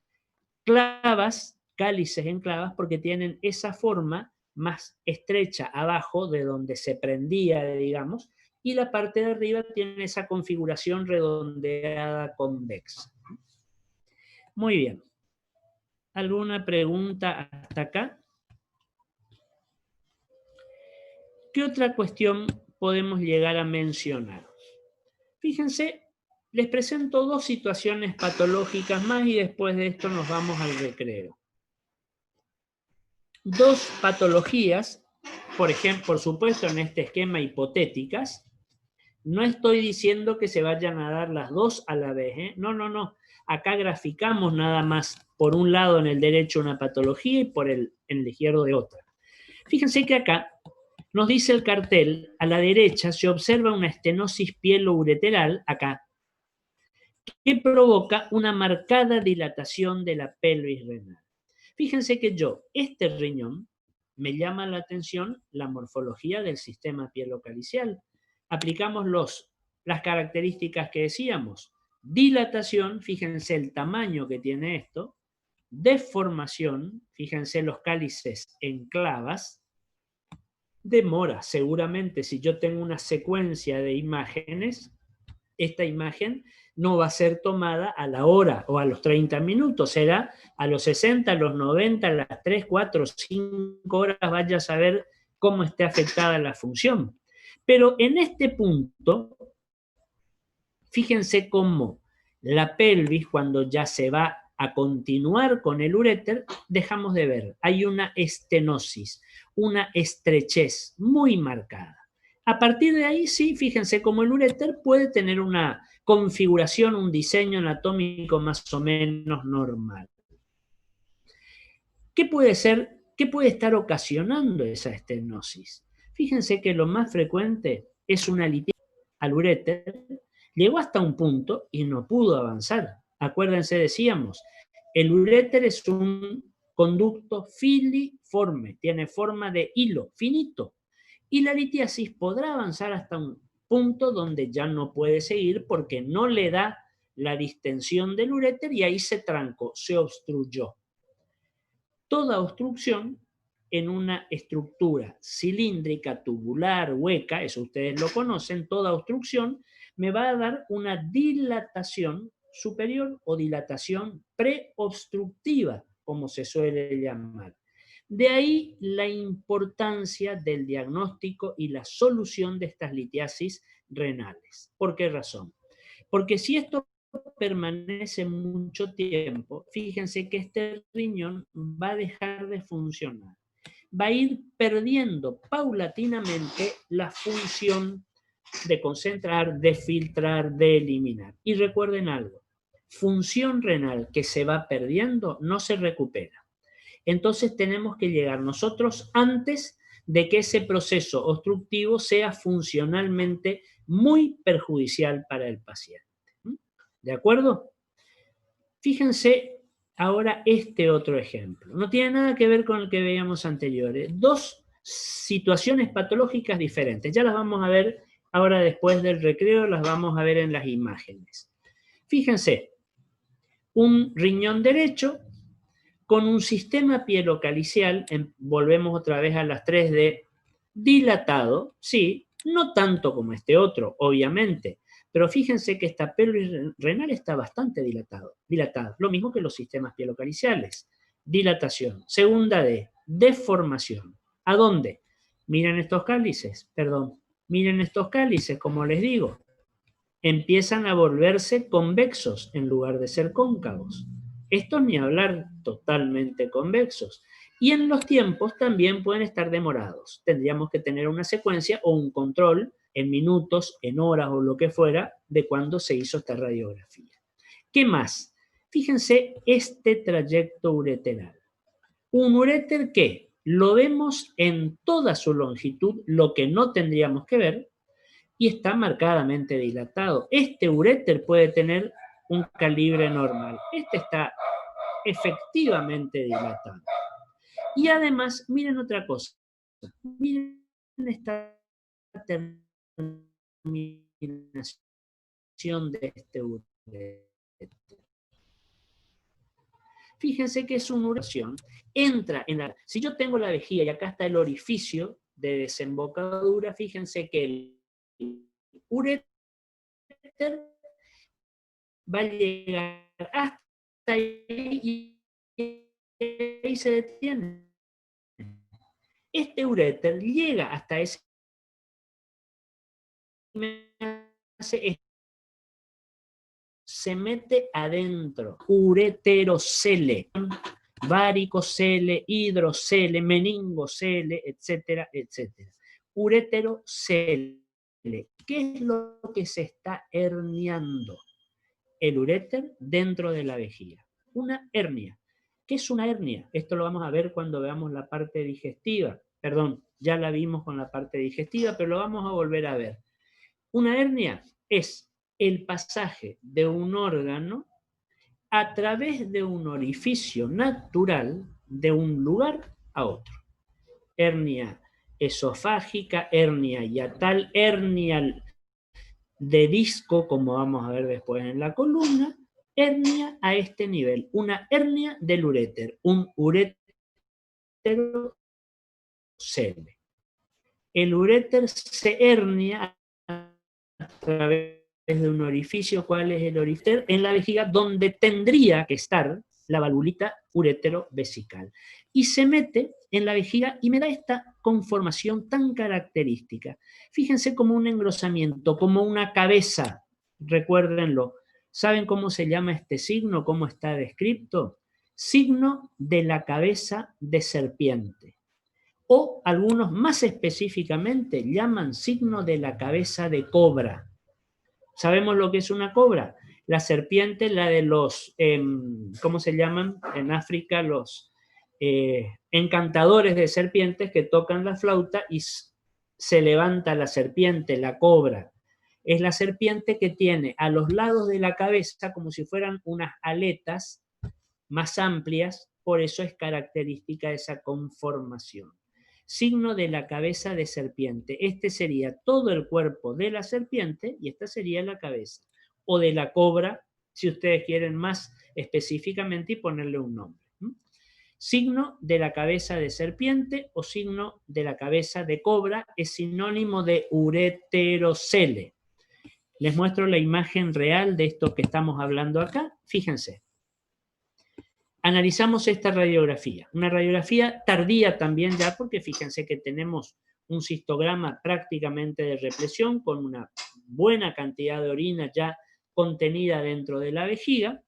Clavas, cálices en clavas, porque tienen esa forma más estrecha abajo de donde se prendía, digamos, y la parte de arriba tiene esa configuración redondeada convexa. Muy bien. ¿Alguna pregunta hasta acá? ¿Qué otra cuestión podemos llegar a mencionar? Fíjense, les presento dos situaciones patológicas más y después de esto nos vamos al recreo. Dos patologías, por ejemplo, por supuesto en este esquema hipotéticas. No estoy diciendo que se vayan a dar las dos a la vez, ¿eh? No, no, no. Acá graficamos nada más por un lado en el derecho una patología y en el izquierdo de otra. Fíjense que acá nos dice el cartel, a la derecha se observa una estenosis pielo-ureteral, acá, que provoca una marcada dilatación de la pelvis renal. Fíjense que este riñón, me llama la atención la morfología del sistema pielocalicial. Aplicamos las características que decíamos. Dilatación, fíjense el tamaño que tiene esto. Deformación, fíjense los cálices en clavas. Demora, seguramente si yo tengo una secuencia de imágenes, esta imagen no va a ser tomada a la hora o a los 30 minutos, será a los 60, a los 90, a las 3, 4, 5 horas, vaya a saber cómo esté afectada la función. Pero en este punto, fíjense cómo la pelvis, cuando ya se va a continuar con el uréter, dejamos de ver, hay una estenosis, una estrechez muy marcada. A partir de ahí, sí, fíjense cómo el uréter puede tener una configuración, un diseño anatómico más o menos normal. ¿Qué puede ser? ¿Qué puede estar ocasionando esa estenosis? Fíjense que lo más frecuente es una litiasis al uréter. Llegó hasta un punto y no pudo avanzar. Acuérdense, decíamos, el uréter es un conducto filiforme, tiene forma de hilo finito. Y la litiasis podrá avanzar hasta un punto donde ya no puede seguir porque no le da la distensión del uréter y ahí se trancó, se obstruyó. Toda obstrucción en una estructura cilíndrica, tubular, hueca, eso ustedes lo conocen, toda obstrucción me va a dar una dilatación superior o dilatación preobstructiva, como se suele llamar. De ahí la importancia del diagnóstico y la solución de estas litiasis renales. ¿Por qué razón? Porque si esto permanece mucho tiempo, fíjense que este riñón va a dejar de funcionar. Va a ir perdiendo paulatinamente la función de concentrar, de filtrar, de eliminar. Y recuerden algo, función renal que se va perdiendo no se recupera. Entonces tenemos que llegar nosotros antes de que ese proceso obstructivo sea funcionalmente muy perjudicial para el paciente. ¿De acuerdo? Fíjense ahora este otro ejemplo. No tiene nada que ver con el que veíamos anteriores. Dos situaciones patológicas diferentes. Ya las vamos a ver Ahora, después del recreo, las vamos a ver en las imágenes. Fíjense, un riñón derecho con un sistema pielocalicial, volvemos otra vez a las 3D, dilatado, sí, no tanto como este otro, obviamente, pero fíjense que esta pelvis renal está bastante dilatado, lo mismo que los sistemas pielocaliciales. Dilatación. Segunda D, deformación. ¿A dónde? Miren estos cálices, miren estos cálices, como les digo, empiezan a volverse convexos en lugar de ser cóncavos. Esto ni hablar, totalmente convexos. Y en los tiempos también pueden estar demorados. Tendríamos que tener una secuencia o un control en minutos, en horas o lo que fuera de cuándo se hizo esta radiografía. ¿Qué más? Fíjense este trayecto ureteral. Un uréter que lo vemos en toda su longitud, lo que no tendríamos que ver, y está marcadamente dilatado. Este uréter puede tener un calibre normal. Este está efectivamente dilatado. Y además, miren otra cosa. Miren esta terminación de este uréter. Fíjense que es una uretración. Entra en la... Si yo tengo la vejiga y acá está el orificio de desembocadura, fíjense que el uréter va a llegar hasta ahí y ahí se detiene. Este uréter llega hasta ese... se mete adentro. Ureterocele, varicocele, hidrocele, meningocele, etcétera, etcétera. Ureterocele. ¿Qué es lo que se está herniando? El uréter dentro de la vejiga. Una hernia. ¿Qué es una hernia? Esto lo vamos a ver cuando veamos la parte digestiva. Perdón, ya la vimos con la parte digestiva, pero lo vamos a volver a ver. Una hernia es el pasaje de un órgano a través de un orificio natural de un lugar a otro. Hernia esofágica, hernia hiatal, hernia de disco, como vamos a ver después en la columna, hernia a este nivel, una hernia del uréter, un ureterocele. El uréter se hernia a través de un orificio. ¿Cuál es el orificio? En la vejiga, donde tendría que estar la valvulita ureterovesical. Y se mete en la vejiga y me da esta conformación tan característica. Fíjense como un engrosamiento, como una cabeza. Recuérdenlo. ¿Saben cómo se llama este signo? ¿Cómo está descrito? Signo de la cabeza de serpiente. O algunos más específicamente llaman signo de la cabeza de cobra. ¿Sabemos lo que es una cobra? La serpiente, la de los, ¿cómo se llaman? En África, los encantadores de serpientes que tocan la flauta y se levanta la serpiente, la cobra. Es la serpiente que tiene a los lados de la cabeza como si fueran unas aletas más amplias, por eso es característica esa conformación. Signo de la cabeza de serpiente. Este sería todo el cuerpo de la serpiente y esta sería la cabeza. O de la cobra, si ustedes quieren más específicamente y ponerle un nombre. Signo de la cabeza de serpiente o signo de la cabeza de cobra es sinónimo de ureterocele. Les muestro la imagen real de esto que estamos hablando acá. Fíjense. Analizamos esta radiografía, una radiografía tardía también ya, porque fíjense que tenemos un cistograma prácticamente de represión con una buena cantidad de orina ya contenida dentro de la vejiga.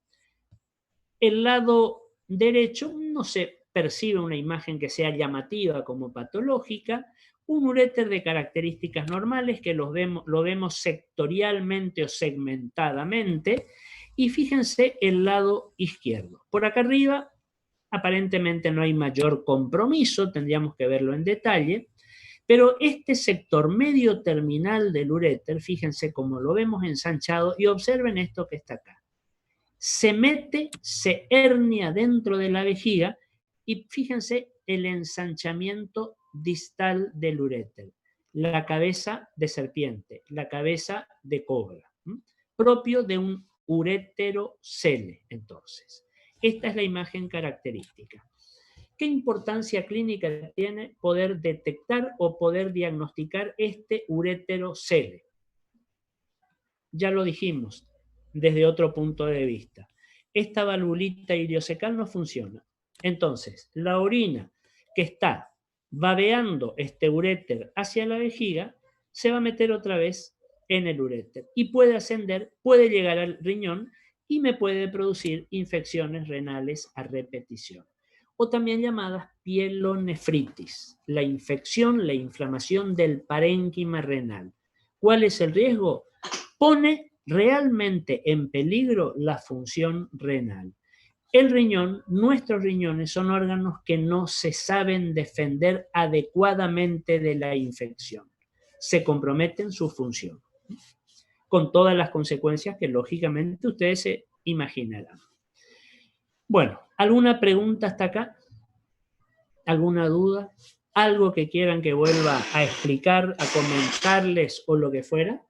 El lado derecho no se percibe una imagen que sea llamativa como patológica, un uréter de características normales que lo vemos sectorialmente o segmentadamente. Y fíjense el lado izquierdo. Por acá arriba aparentemente no hay mayor compromiso, tendríamos que verlo en detalle, pero este sector medio terminal del uréter, fíjense cómo lo vemos ensanchado y observen esto que está acá. Se mete, se hernia dentro de la vejiga y fíjense el ensanchamiento distal del uréter. la cabeza de serpiente, la cabeza de cobra, propio de un ureterocele, entonces. Esta es la imagen característica. ¿Qué importancia clínica tiene poder detectar o poder diagnosticar este ureterocele? Ya lo dijimos desde otro punto de vista. Esta valvulita ileocecal no funciona. Entonces, la orina que está babeando este uréter hacia la vejiga se va a meter otra vez en el uréter y puede ascender, puede llegar al riñón y me puede producir infecciones renales a repetición, o también llamadas pielonefritis, la infección, la inflamación del parénquima renal. ¿Cuál es el riesgo? Pone realmente en peligro la función renal. El riñón, nuestros riñones son órganos que no se saben defender adecuadamente de la infección. Se comprometen su función, con todas las consecuencias que lógicamente ustedes se imaginarán. Bueno, ¿alguna pregunta hasta acá? ¿Alguna duda? ¿Algo que quieran que vuelva a explicar, a comentarles o lo que fuera?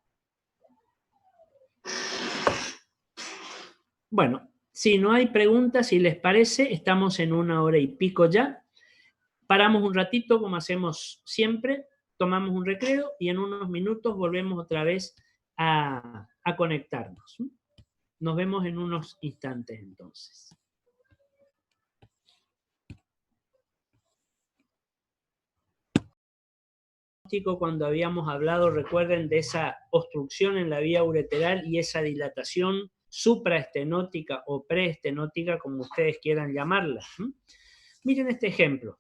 Bueno, si no hay preguntas, si les parece, estamos en 1 hora y pico ya. Paramos un ratito, como hacemos siempre, tomamos un recreo y en unos minutos volvemos otra vez a conectarnos. Nos vemos en unos instantes entonces. Cuando habíamos hablado, recuerden, de esa obstrucción en la vía ureteral y esa dilatación supraestenótica o preestenótica, como ustedes quieran llamarla. Miren este ejemplo.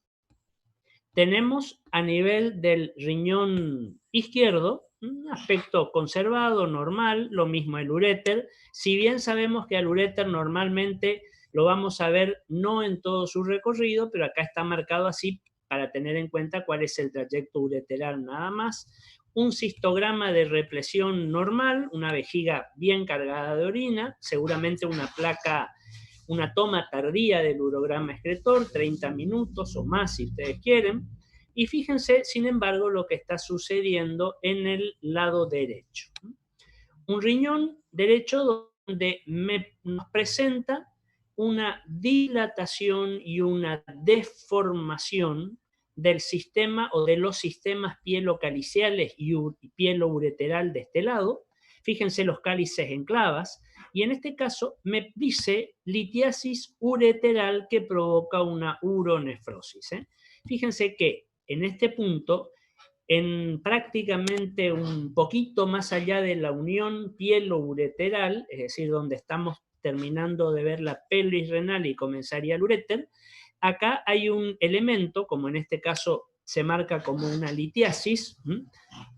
Tenemos a nivel del riñón izquierdo un aspecto conservado, normal, lo mismo el uréter, si bien sabemos que al uréter normalmente lo vamos a ver no en todo su recorrido, pero acá está marcado así para tener en cuenta cuál es el trayecto ureteral nada más. Un cistograma de represión normal, una vejiga bien cargada de orina, seguramente una placa, una toma tardía del urograma excretor, 30 minutos o más si ustedes quieren. Y fíjense, sin embargo, lo que está sucediendo en el lado derecho. Un riñón derecho donde nos presenta una dilatación y una deformación del sistema o de los sistemas pielocaliciales y pieloureteral de este lado. Fíjense los cálices en clavas. Y en este caso me dice litiasis ureteral que provoca una uronefrosis. Fíjense que en este punto, en prácticamente un poquito más allá de la unión pielo-ureteral, es decir, donde estamos terminando de ver la pelvis renal y comenzaría el uréter, acá hay un elemento, como en este caso se marca como una litiasis,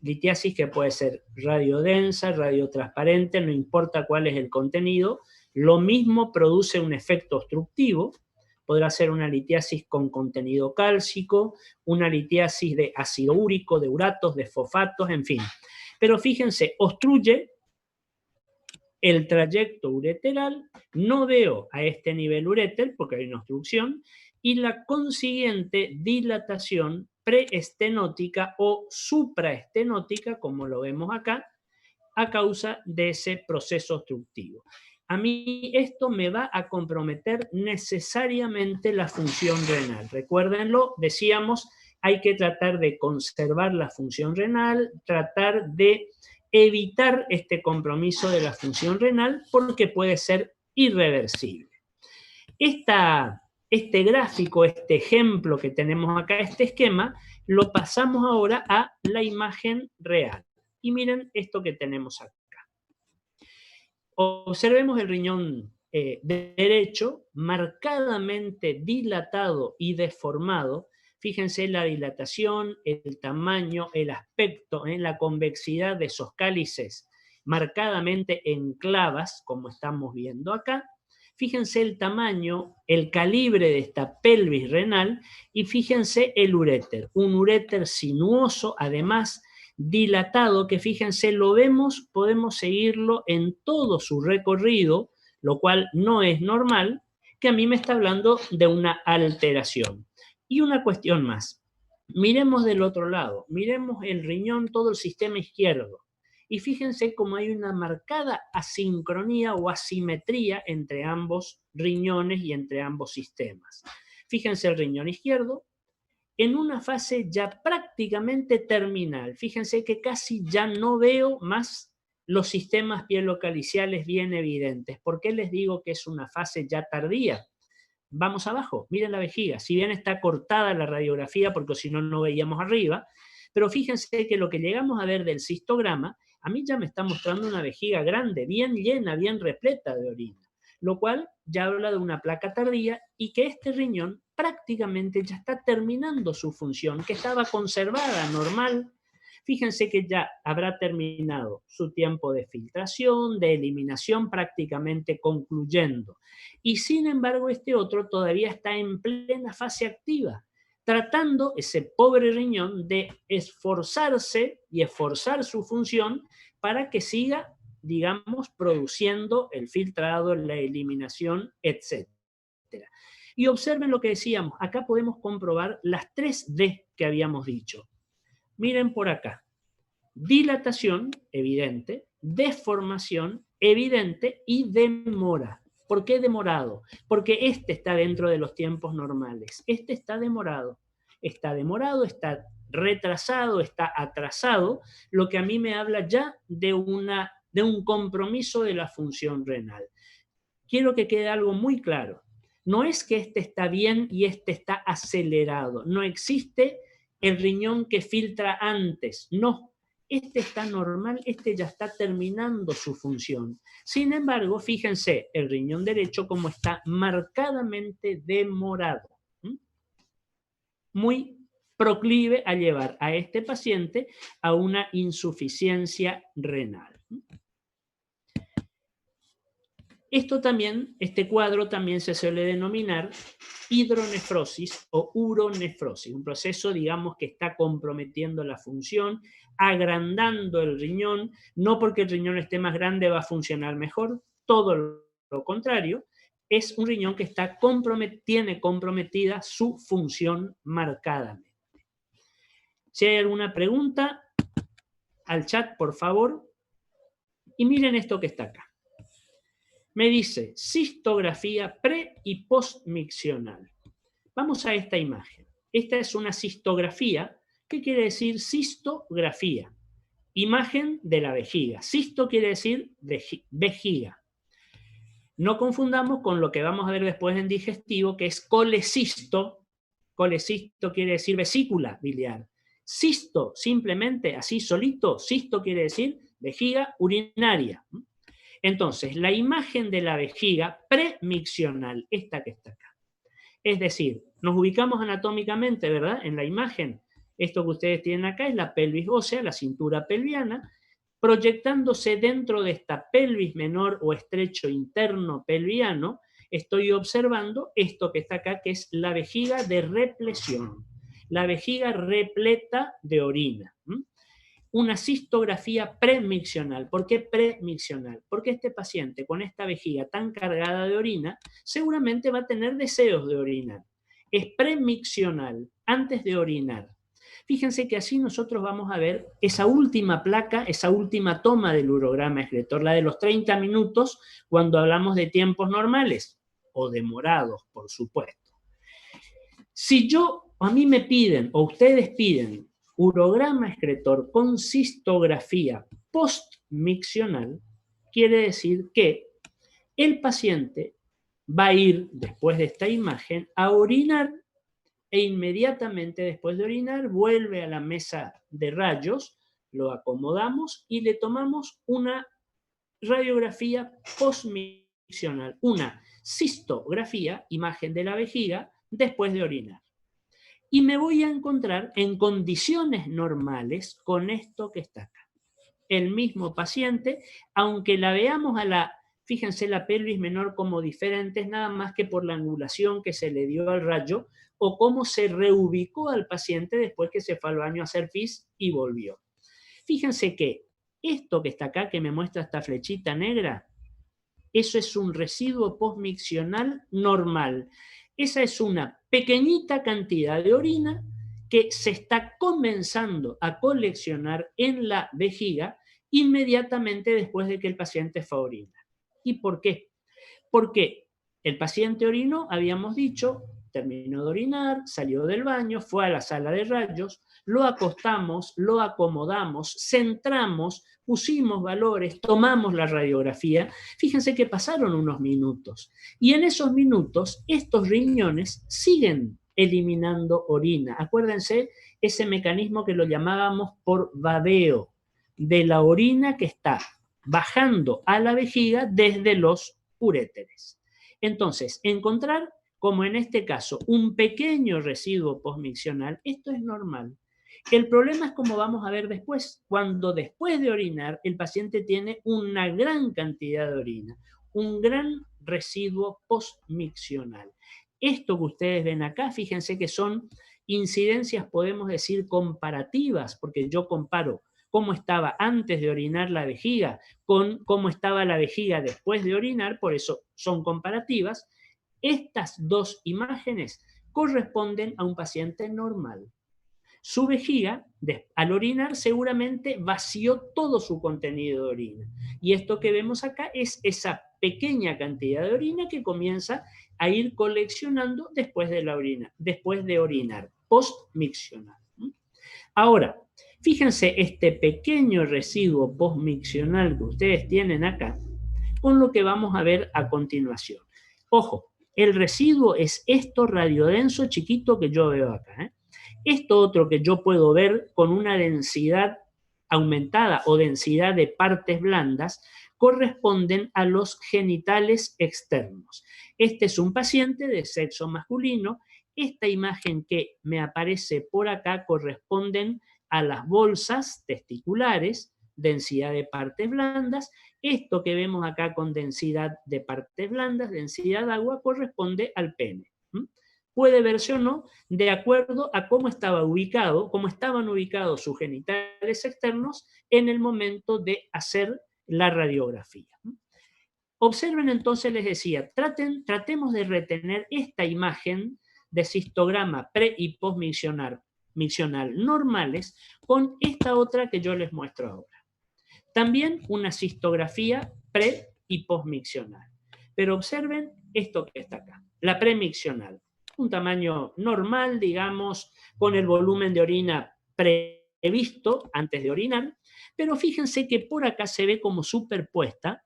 litiasis que puede ser radiodensa, radiotransparente, no importa cuál es el contenido, lo mismo produce un efecto obstructivo. Podrá ser una litiasis con contenido cálcico, una litiasis de ácido úrico, de uratos, de fosfatos, en fin. Pero fíjense, obstruye el trayecto ureteral, no veo a este nivel uréter porque hay una obstrucción, y la consiguiente dilatación preestenótica o supraestenótica, como lo vemos acá, a causa de ese proceso obstructivo. A mí esto me va a comprometer necesariamente la función renal. Recuérdenlo, decíamos, hay que tratar de conservar la función renal, tratar de evitar este compromiso de la función renal porque puede ser irreversible. Este gráfico, este ejemplo que tenemos acá, este esquema, lo pasamos ahora a la imagen real. Y miren esto que tenemos acá. Observemos el riñón derecho marcadamente dilatado y deformado. Fíjense la dilatación, el tamaño, el aspecto, la convexidad de esos cálices marcadamente en clavas, como estamos viendo acá. Fíjense el tamaño, el calibre de esta pelvis renal y fíjense el uréter. Un uréter sinuoso, además dilatado, que fíjense, lo vemos, podemos seguirlo en todo su recorrido, lo cual no es normal, que a mí me está hablando de una alteración. Y una cuestión más. Miremos del otro lado, miremos el riñón, todo el sistema izquierdo. Y fíjense cómo hay una marcada asincronía o asimetría entre ambos riñones y entre ambos sistemas. Fíjense el riñón izquierdo en una fase ya prácticamente terminal. Fíjense que casi ya no veo más los sistemas pielocaliciales bien evidentes. ¿Por qué les digo que es una fase ya tardía? Vamos abajo, miren la vejiga. Si bien está cortada la radiografía, porque si no, no veíamos arriba, pero fíjense que lo que llegamos a ver del cistograma, a mí ya me está mostrando una vejiga grande, bien llena, bien repleta de orina, lo cual ya habla de una placa tardía y que este riñón prácticamente ya está terminando su función, que estaba conservada, normal. Fíjense que ya habrá terminado su tiempo de filtración, de eliminación, prácticamente concluyendo. Y sin embargo, este otro todavía está en plena fase activa, tratando ese pobre riñón de esforzarse y esforzar su función para que siga, digamos, produciendo el filtrado, la eliminación, etc. Y observen lo que decíamos, acá podemos comprobar las 3D que habíamos dicho. Miren por acá, dilatación, evidente, deformación, evidente, y demora. ¿Por qué demorado? Porque este está dentro de los tiempos normales. Este está demorado, está retrasado, está atrasado, lo que a mí me habla ya de un compromiso de la función renal. Quiero que quede algo muy claro. No es que este está bien y este está acelerado. No existe el riñón que filtra antes. No. Este está normal, este ya está terminando su función. Sin embargo, fíjense, el riñón derecho como está marcadamente demorado. Muy proclive a llevar a este paciente a una insuficiencia renal. Este cuadro también se suele denominar hidronefrosis o uronefrosis, un proceso, digamos, que está comprometiendo la función, agrandando el riñón, no porque el riñón esté más grande va a funcionar mejor, todo lo contrario, es un riñón que tiene comprometida su función marcadamente. Si hay alguna pregunta, al chat, por favor, y miren esto que está acá. Me dice cistografía pre y postmiccional. Vamos a esta imagen. Esta es una cistografía. ¿Qué quiere decir cistografía? Imagen de la vejiga. Cisto quiere decir vejiga. No confundamos con lo que vamos a ver después en digestivo, que es colecisto. Colecisto quiere decir vesícula biliar. Cisto, simplemente así solito, cisto quiere decir vejiga urinaria. Entonces, la imagen de la vejiga premiccional, esta que está acá. Es decir, nos ubicamos anatómicamente, ¿verdad? En la imagen. Esto que ustedes tienen acá es la pelvis ósea, la cintura pelviana, proyectándose dentro de esta pelvis menor o estrecho interno pelviano, estoy observando esto que está acá, que es la vejiga de repleción, la vejiga repleta de orina. Una cistografía premiccional. ¿Por qué premiccional? Porque este paciente con esta vejiga tan cargada de orina seguramente va a tener deseos de orinar. Es premiccional, antes de orinar. Fíjense que así nosotros vamos a ver esa última placa, esa última toma del urograma excretor, la de los 30 minutos cuando hablamos de tiempos normales o demorados, por supuesto. Si a mí me piden o ustedes piden urograma excretor con cistografía postmiccional, quiere decir que el paciente va a ir, después de esta imagen, a orinar e inmediatamente después de orinar vuelve a la mesa de rayos, lo acomodamos y le tomamos una radiografía postmiccional, una cistografía, imagen de la vejiga, después de orinar. Y me voy a encontrar en condiciones normales con esto que está acá. El mismo paciente, aunque la veamos fíjense la pelvis menor como diferente, es nada más que por la angulación que se le dio al rayo o cómo se reubicó al paciente después que se fue al baño a hacer pis y volvió. Fíjense que esto que está acá, que me muestra esta flechita negra, eso es un residuo postmiccional normal. Esa es una pequeñita cantidad de orina que se está comenzando a coleccionar en la vejiga inmediatamente después de que el paciente fue a orinar. ¿Y por qué? Porque el paciente orinó, habíamos dicho, terminó de orinar, salió del baño, fue a la sala de rayos, lo acostamos, lo acomodamos, centramos, pusimos valores, tomamos la radiografía. Fíjense que pasaron unos minutos. Y en esos minutos, estos riñones siguen eliminando orina. Acuérdense ese mecanismo que lo llamábamos por babeo, de la orina que está bajando a la vejiga desde los uréteres. Entonces, encontrar, como en este caso, un pequeño residuo postmiccional, esto es normal. El problema es como vamos a ver después, cuando después de orinar el paciente tiene una gran cantidad de orina, un gran residuo postmiccional. Esto que ustedes ven acá, fíjense que son incidencias, podemos decir, comparativas, porque yo comparo cómo estaba antes de orinar la vejiga con cómo estaba la vejiga después de orinar, por eso son comparativas. Estas dos imágenes corresponden a un paciente normal. Su vejiga, al orinar, seguramente vació todo su contenido de orina. Y esto que vemos acá es esa pequeña cantidad de orina que comienza a ir coleccionando después de la orina, después de orinar, postmiccional. Ahora, fíjense este pequeño residuo postmiccional que ustedes tienen acá con lo que vamos a ver a continuación. Ojo, el residuo es esto radiodenso chiquito que yo veo acá. Esto otro que yo puedo ver con una densidad aumentada o densidad de partes blandas corresponden a los genitales externos. Este es un paciente de sexo masculino. Esta imagen que me aparece por acá corresponden a las bolsas testiculares, densidad de partes blandas. Esto que vemos acá con densidad de partes blandas, densidad de agua, corresponde al pene. Puede verse o no de acuerdo a cómo estaba ubicado, cómo estaban ubicados sus genitales externos en el momento de hacer la radiografía. Observen entonces, les decía, tratemos de retener esta imagen de cistograma pre y postmiccional normales con esta otra que yo les muestro ahora. También una cistografía pre y postmiccional. Pero observen esto que está acá, la premiccional. Un tamaño normal, digamos, con el volumen de orina previsto antes de orinar, pero fíjense que por acá se ve como superpuesta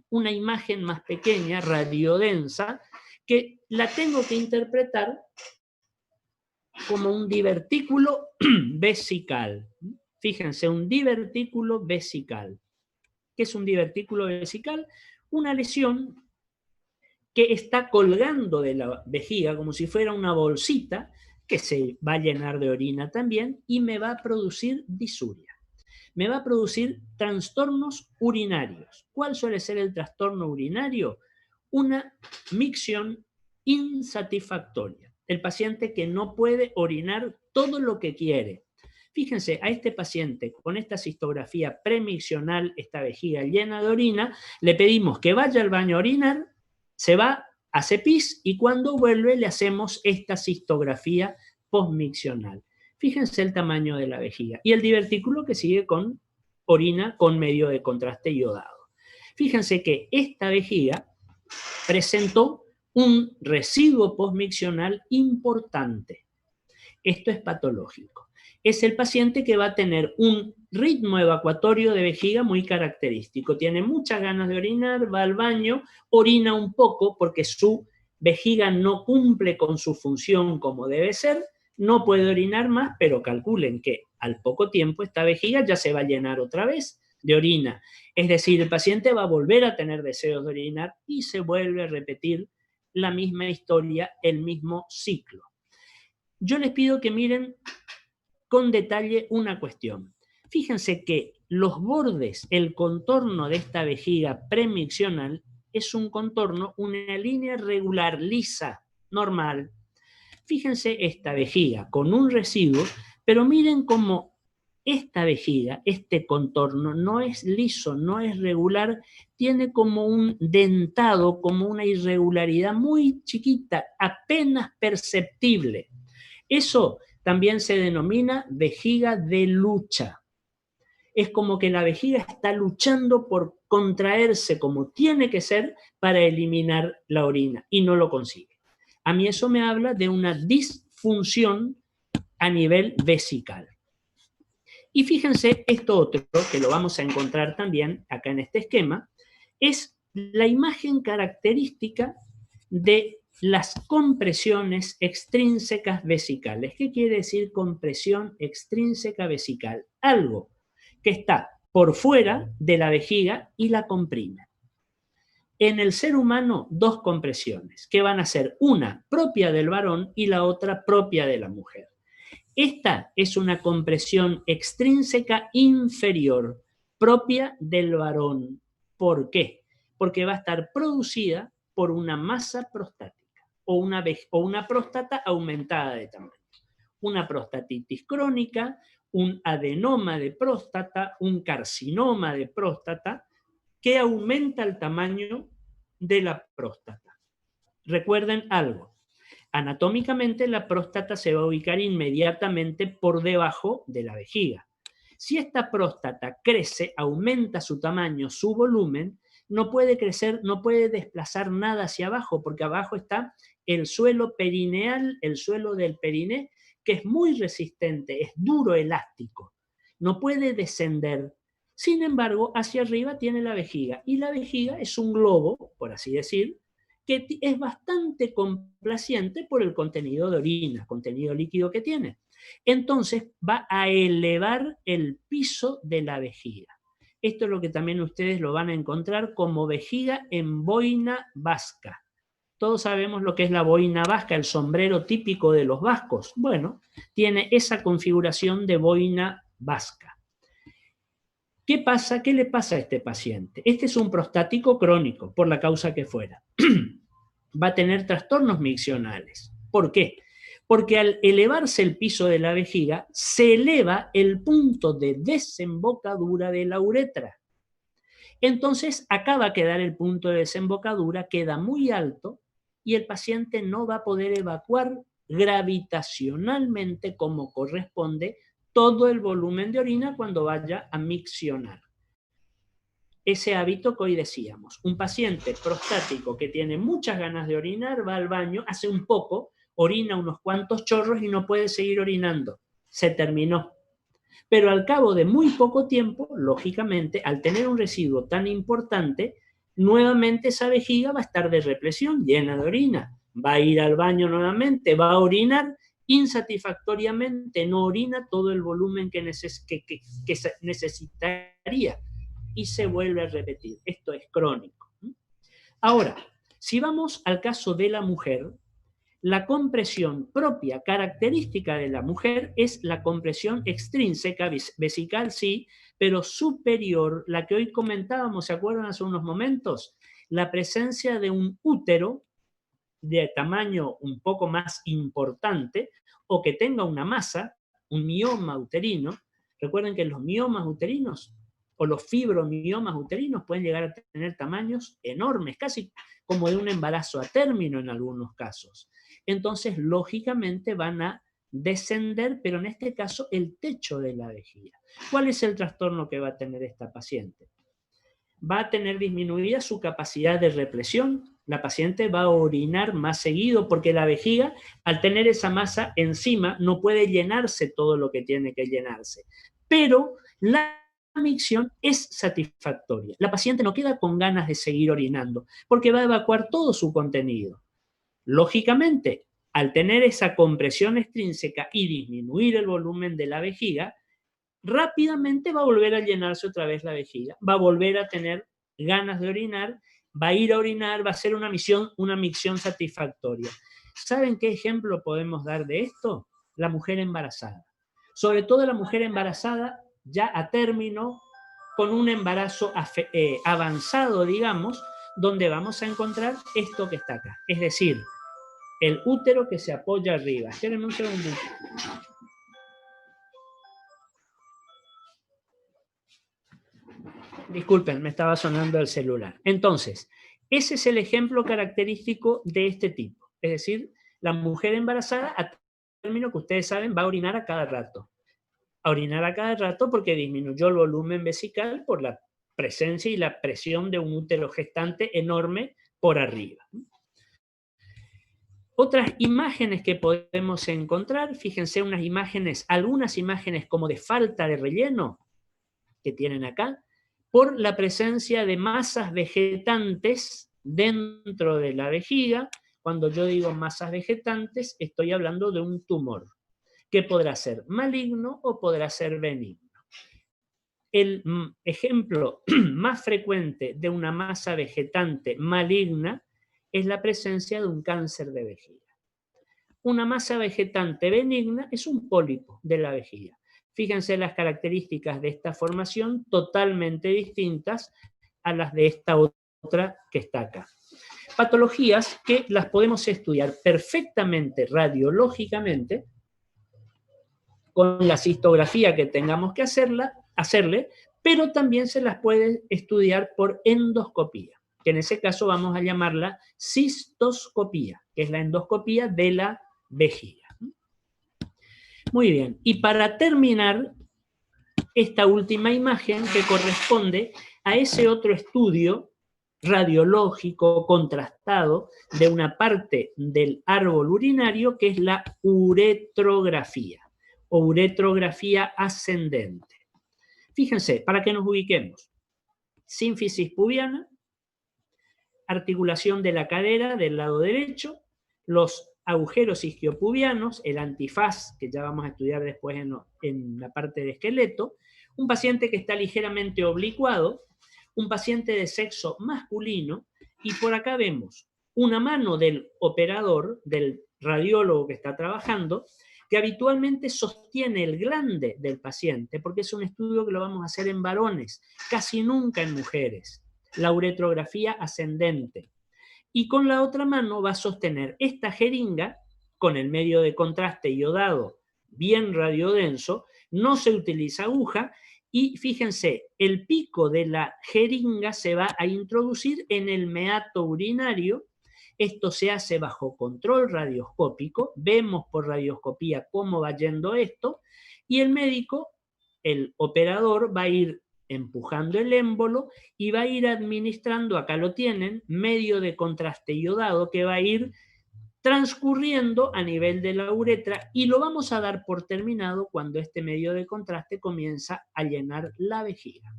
una imagen más pequeña, radiodensa, que la tengo que interpretar como un divertículo vesical. Fíjense, un divertículo vesical. ¿Qué es un divertículo vesical? Una lesión que está colgando de la vejiga como si fuera una bolsita que se va a llenar de orina también y me va a producir disuria. Me va a producir trastornos urinarios. ¿Cuál suele ser el trastorno urinario? Una micción insatisfactoria. El paciente que no puede orinar todo lo que quiere. Fíjense, a este paciente con esta cistografía premiccional, esta vejiga llena de orina, le pedimos que vaya al baño a orinar, se va, hace pis y cuando vuelve le hacemos esta cistografía postmiccional. Fíjense el tamaño de la vejiga y el divertículo que sigue con orina con medio de contraste iodado. Fíjense que esta vejiga presentó un residuo postmiccional importante. Esto es patológico. Es el paciente que va a tener un ritmo evacuatorio de vejiga muy característico. Tiene muchas ganas de orinar, va al baño, orina un poco porque su vejiga no cumple con su función como debe ser, no puede orinar más, pero calculen que al poco tiempo esta vejiga ya se va a llenar otra vez de orina. Es decir, el paciente va a volver a tener deseos de orinar y se vuelve a repetir la misma historia, el mismo ciclo. Yo les pido que miren con detalle una cuestión. Fíjense que los bordes, el contorno de esta vejiga premiccional es un contorno, una línea regular, lisa, normal. Fíjense esta vejiga con un residuo, pero miren cómo esta vejiga, este contorno, no es liso, no es regular, tiene como un dentado, como una irregularidad muy chiquita, apenas perceptible. Eso también se denomina vejiga de lucha. Es como que la vejiga está luchando por contraerse como tiene que ser para eliminar la orina y no lo consigue. A mí eso me habla de una disfunción a nivel vesical. Y fíjense, esto otro, que lo vamos a encontrar también acá en este esquema, es la imagen característica de las compresiones extrínsecas vesicales. ¿Qué quiere decir compresión extrínseca vesical? Algo que está por fuera de la vejiga y la comprime. En el ser humano, dos compresiones, que van a ser una propia del varón y la otra propia de la mujer. Esta es una compresión extrínseca inferior, propia del varón. ¿Por qué? Porque va a estar producida por una masa prostática o una próstata aumentada de tamaño. Una prostatitis crónica, un adenoma de próstata, un carcinoma de próstata, que aumenta el tamaño de la próstata. Recuerden algo. Anatómicamente, la próstata se va a ubicar inmediatamente por debajo de la vejiga. Si esta próstata crece, aumenta su tamaño, su volumen, no puede crecer, no puede desplazar nada hacia abajo, porque abajo está el suelo perineal, el suelo del periné, que es muy resistente, es duro, elástico. No puede descender. Sin embargo, hacia arriba tiene la vejiga, y la vejiga es un globo, por así decir, que es bastante complaciente por el contenido de orina, contenido líquido que tiene. Entonces va a elevar el piso de la vejiga. Esto es lo que también ustedes lo van a encontrar como vejiga en boina vasca. Todos sabemos lo que es la boina vasca, el sombrero típico de los vascos. Bueno, tiene esa configuración de boina vasca. ¿Qué pasa? ¿Qué le pasa a este paciente? Este es un prostático crónico, por la causa que fuera. Va a tener trastornos miccionales. ¿Por qué? Porque al elevarse el piso de la vejiga, se eleva el punto de desembocadura de la uretra. Entonces, acá va a quedar el punto de desembocadura, queda muy alto y el paciente no va a poder evacuar gravitacionalmente como corresponde todo el volumen de orina cuando vaya a miccionar. Ese hábito que hoy decíamos, un paciente prostático que tiene muchas ganas de orinar, va al baño, hace un poco, orina unos cuantos chorros y no puede seguir orinando. Se terminó. Pero al cabo de muy poco tiempo, lógicamente, al tener un residuo tan importante, nuevamente esa vejiga va a estar de represión, llena de orina. Va a ir al baño nuevamente, va a orinar, insatisfactoriamente no orina todo el volumen que necesitaría y se vuelve a repetir. Esto es crónico. Ahora, si vamos al caso de la mujer, la compresión propia, característica de la mujer, es la compresión extrínseca, vesical sí, pero superior, la que hoy comentábamos, ¿se acuerdan hace unos momentos? La presencia de un útero de tamaño un poco más importante o que tenga una masa, un mioma uterino. Recuerden que los miomas uterinos o los fibromiomas uterinos pueden llegar a tener tamaños enormes, casi como de un embarazo a término en algunos casos. Entonces, lógicamente van a descender, pero en este caso el techo de la vejiga. ¿Cuál es el trastorno que va a tener esta paciente? Va a tener disminuida su capacidad de represión. La paciente va a orinar más seguido porque la vejiga, al tener esa masa encima, no puede llenarse todo lo que tiene que llenarse. Pero la micción es satisfactoria. La paciente no queda con ganas de seguir orinando porque va a evacuar todo su contenido. Lógicamente, al tener esa compresión extrínseca y disminuir el volumen de la vejiga, rápidamente va a volver a llenarse otra vez la vejiga, va a volver a tener ganas de orinar, va a ir a orinar, va a ser una micción satisfactoria. ¿Saben qué ejemplo podemos dar de esto? La mujer embarazada. Sobre todo la mujer embarazada ya a término, con un embarazo avanzado, digamos, donde vamos a encontrar esto que está acá. Es decir, el útero que se apoya arriba. Espérenme un segundito. Disculpen, me estaba sonando el celular. Entonces, ese es el ejemplo característico de este tipo. Es decir, la mujer embarazada a término que ustedes saben, va a orinar a cada rato. A orinar a cada rato porque disminuyó el volumen vesical por la presencia y la presión de un útero gestante enorme por arriba. Otras imágenes que podemos encontrar, fíjense unas imágenes, algunas imágenes como de falta de relleno que tienen acá, por la presencia de masas vegetantes dentro de la vejiga. Cuando yo digo masas vegetantes, estoy hablando de un tumor, que podrá ser maligno o podrá ser benigno. El ejemplo más frecuente de una masa vegetante maligna es la presencia de un cáncer de vejiga. Una masa vegetante benigna es un pólipo de la vejiga. Fíjense las características de esta formación totalmente distintas a las de esta otra que está acá. Patologías que las podemos estudiar perfectamente radiológicamente con la cistografía que tengamos que hacerle, pero también se las puede estudiar por endoscopía, que en ese caso vamos a llamarla cistoscopía, que es la endoscopía de la vejiga. Muy bien, y para terminar, esta última imagen que corresponde a ese otro estudio radiológico contrastado de una parte del árbol urinario que es la uretrografía o uretrografía ascendente. Fíjense, para que nos ubiquemos, sínfisis pubiana, articulación de la cadera del lado derecho, los agujeros isquiopubianos, el antifaz, que ya vamos a estudiar después en la parte de esqueleto, un paciente que está ligeramente oblicuado, un paciente de sexo masculino, y por acá vemos una mano del operador, del radiólogo que está trabajando, que habitualmente sostiene el glande del paciente, porque es un estudio que lo vamos a hacer en varones, casi nunca en mujeres, la uretrografía ascendente. Y con la otra mano va a sostener esta jeringa con el medio de contraste iodado bien radiodenso, no se utiliza aguja y fíjense, el pico de la jeringa se va a introducir en el meato urinario. Esto se hace bajo control radioscópico, vemos por radioscopía cómo va yendo esto y el médico, el operador, va a ir empujando el émbolo y va a ir administrando, acá lo tienen, medio de contraste iodado que va a ir transcurriendo a nivel de la uretra y lo vamos a dar por terminado cuando este medio de contraste comienza a llenar la vejiga.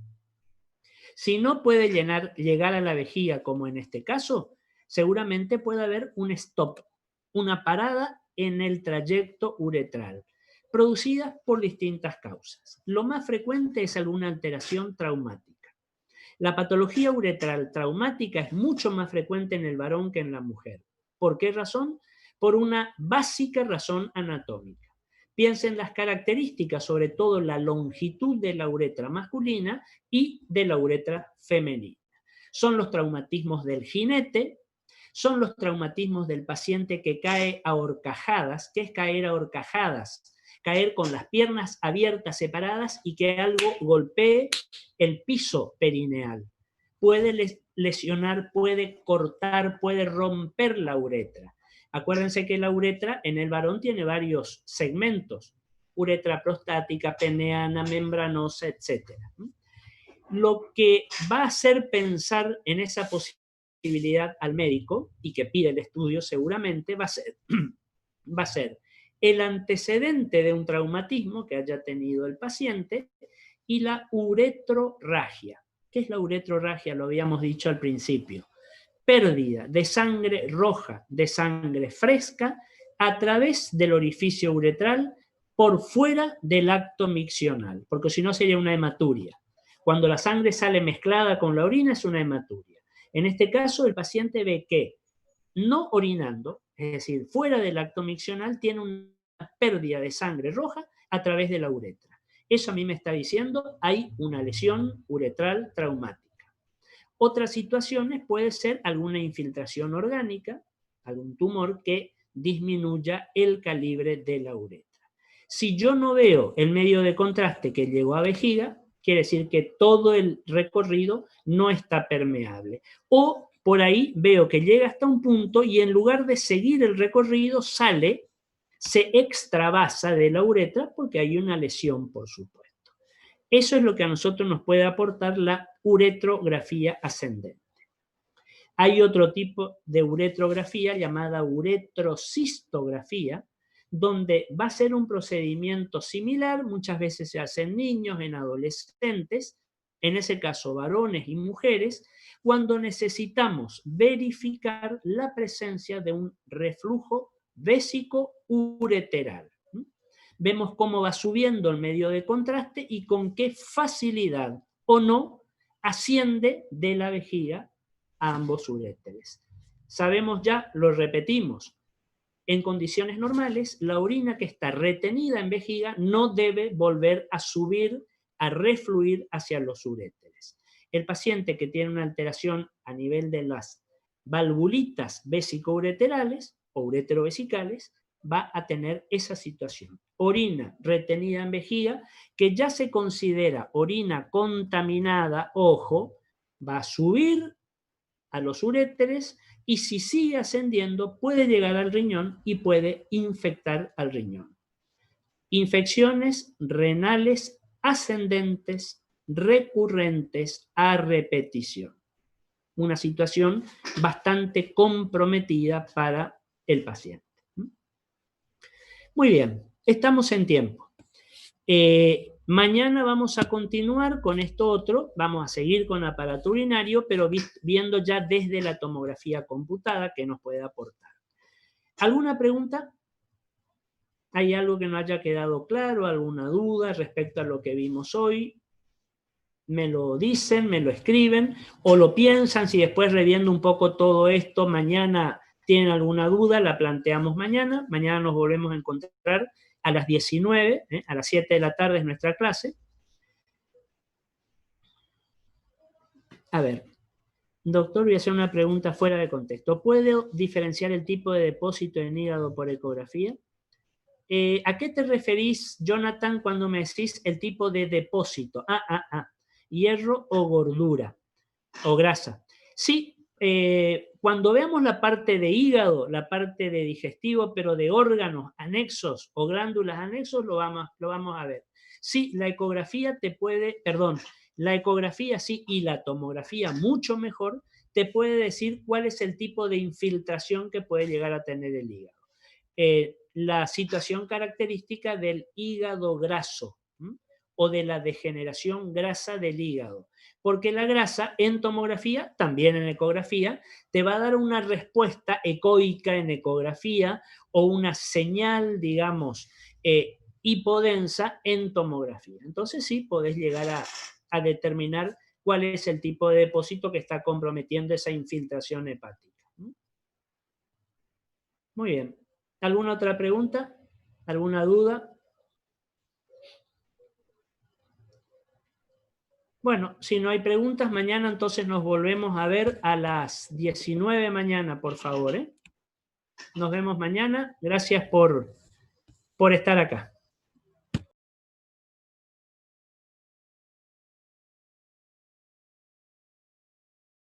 Si no puede llegar a la vejiga como en este caso, seguramente puede haber un stop, una parada en el trayecto uretral, producidas por distintas causas. Lo más frecuente es alguna alteración traumática. La patología uretral traumática es mucho más frecuente en el varón que en la mujer. ¿Por qué razón? Por una básica razón anatómica. Piensen las características, sobre todo la longitud de la uretra masculina y de la uretra femenina. Son los traumatismos del jinete, son los traumatismos del paciente que cae a horcajadas. ¿Qué es caer a horcajadas? Caer con las piernas abiertas, separadas y que algo golpee el piso perineal. Puede lesionar, puede cortar, puede romper la uretra. Acuérdense que la uretra en el varón tiene varios segmentos, uretra prostática, peneana, membranosa, etc. Lo que va a hacer pensar en esa posibilidad al médico, y que pide el estudio seguramente, va a ser el antecedente de un traumatismo que haya tenido el paciente y la uretrorragia. ¿Qué es la uretrorragia? Lo habíamos dicho al principio. Pérdida de sangre roja, de sangre fresca, a través del orificio uretral por fuera del acto miccional, porque si no sería una hematuria. Cuando la sangre sale mezclada con la orina es una hematuria. En este caso, el paciente ve que no orinando, es decir, fuera del acto miccional, tiene una pérdida de sangre roja a través de la uretra. Eso a mí me está diciendo hay una lesión uretral traumática. Otras situaciones puede ser alguna infiltración orgánica, algún tumor que disminuya el calibre de la uretra. Si yo no veo el medio de contraste que llegó a vejiga, quiere decir que todo el recorrido no está permeable. O por ahí veo que llega hasta un punto y en lugar de seguir el recorrido sale se extravasa de la uretra porque hay una lesión, por supuesto. Eso es lo que a nosotros nos puede aportar la uretrografía ascendente. Hay otro tipo de uretrografía llamada uretrocistografía, donde va a ser un procedimiento similar, muchas veces se hace en niños, en adolescentes, en ese caso varones y mujeres, cuando necesitamos verificar la presencia de un reflujo vésico-ureteral. Vemos cómo va subiendo el medio de contraste y con qué facilidad o no asciende de la vejiga a ambos uréteres. Sabemos ya, lo repetimos, en condiciones normales, la orina que está retenida en vejiga no debe volver a subir, a refluir hacia los uréteres. El paciente que tiene una alteración a nivel de las valvulitas vesicoureterales o ureterovesicales va a tener esa situación. Orina retenida en vejiga, que ya se considera orina contaminada, ojo, va a subir a los uréteres y si sigue ascendiendo puede llegar al riñón y puede infectar al riñón. Infecciones renales ascendentes recurrentes a repetición. Una situación bastante comprometida para el paciente. Muy bien, estamos en tiempo. Mañana vamos a continuar con esto otro, vamos a seguir con aparato urinario, pero viendo ya desde la tomografía computada que nos puede aportar. ¿Alguna pregunta? ¿Hay algo que no haya quedado claro? ¿Alguna duda respecto a lo que vimos hoy? Me lo dicen, me lo escriben, o lo piensan, si después reviendo un poco todo esto, mañana tienen alguna duda, la planteamos mañana. Mañana nos volvemos a encontrar a las 19, a las 7 de la tarde es nuestra clase. A ver, doctor, voy a hacer una pregunta fuera de contexto. ¿Puedo diferenciar el tipo de depósito en hígado por ecografía? ¿A qué te referís, Jonathan, cuando me decís el tipo de depósito? Hierro o gordura o grasa. Sí, cuando veamos la parte de hígado, la parte de digestivo, pero de órganos anexos o glándulas anexos, lo vamos a ver. Sí, la ecografía la ecografía sí y la tomografía mucho mejor te puede decir cuál es el tipo de infiltración que puede llegar a tener el hígado. La situación característica del hígado graso o de la degeneración grasa del hígado. Porque la grasa en tomografía, también en ecografía, te va a dar una respuesta ecoica en ecografía o una señal, digamos, hipodensa en tomografía. Entonces sí, podés llegar a determinar cuál es el tipo de depósito que está comprometiendo esa infiltración hepática. Muy bien. ¿Alguna otra pregunta? ¿Alguna duda? Bueno, si no hay preguntas, mañana entonces nos volvemos a ver a las 19 mañana, por favor. Nos vemos mañana. Gracias por estar acá.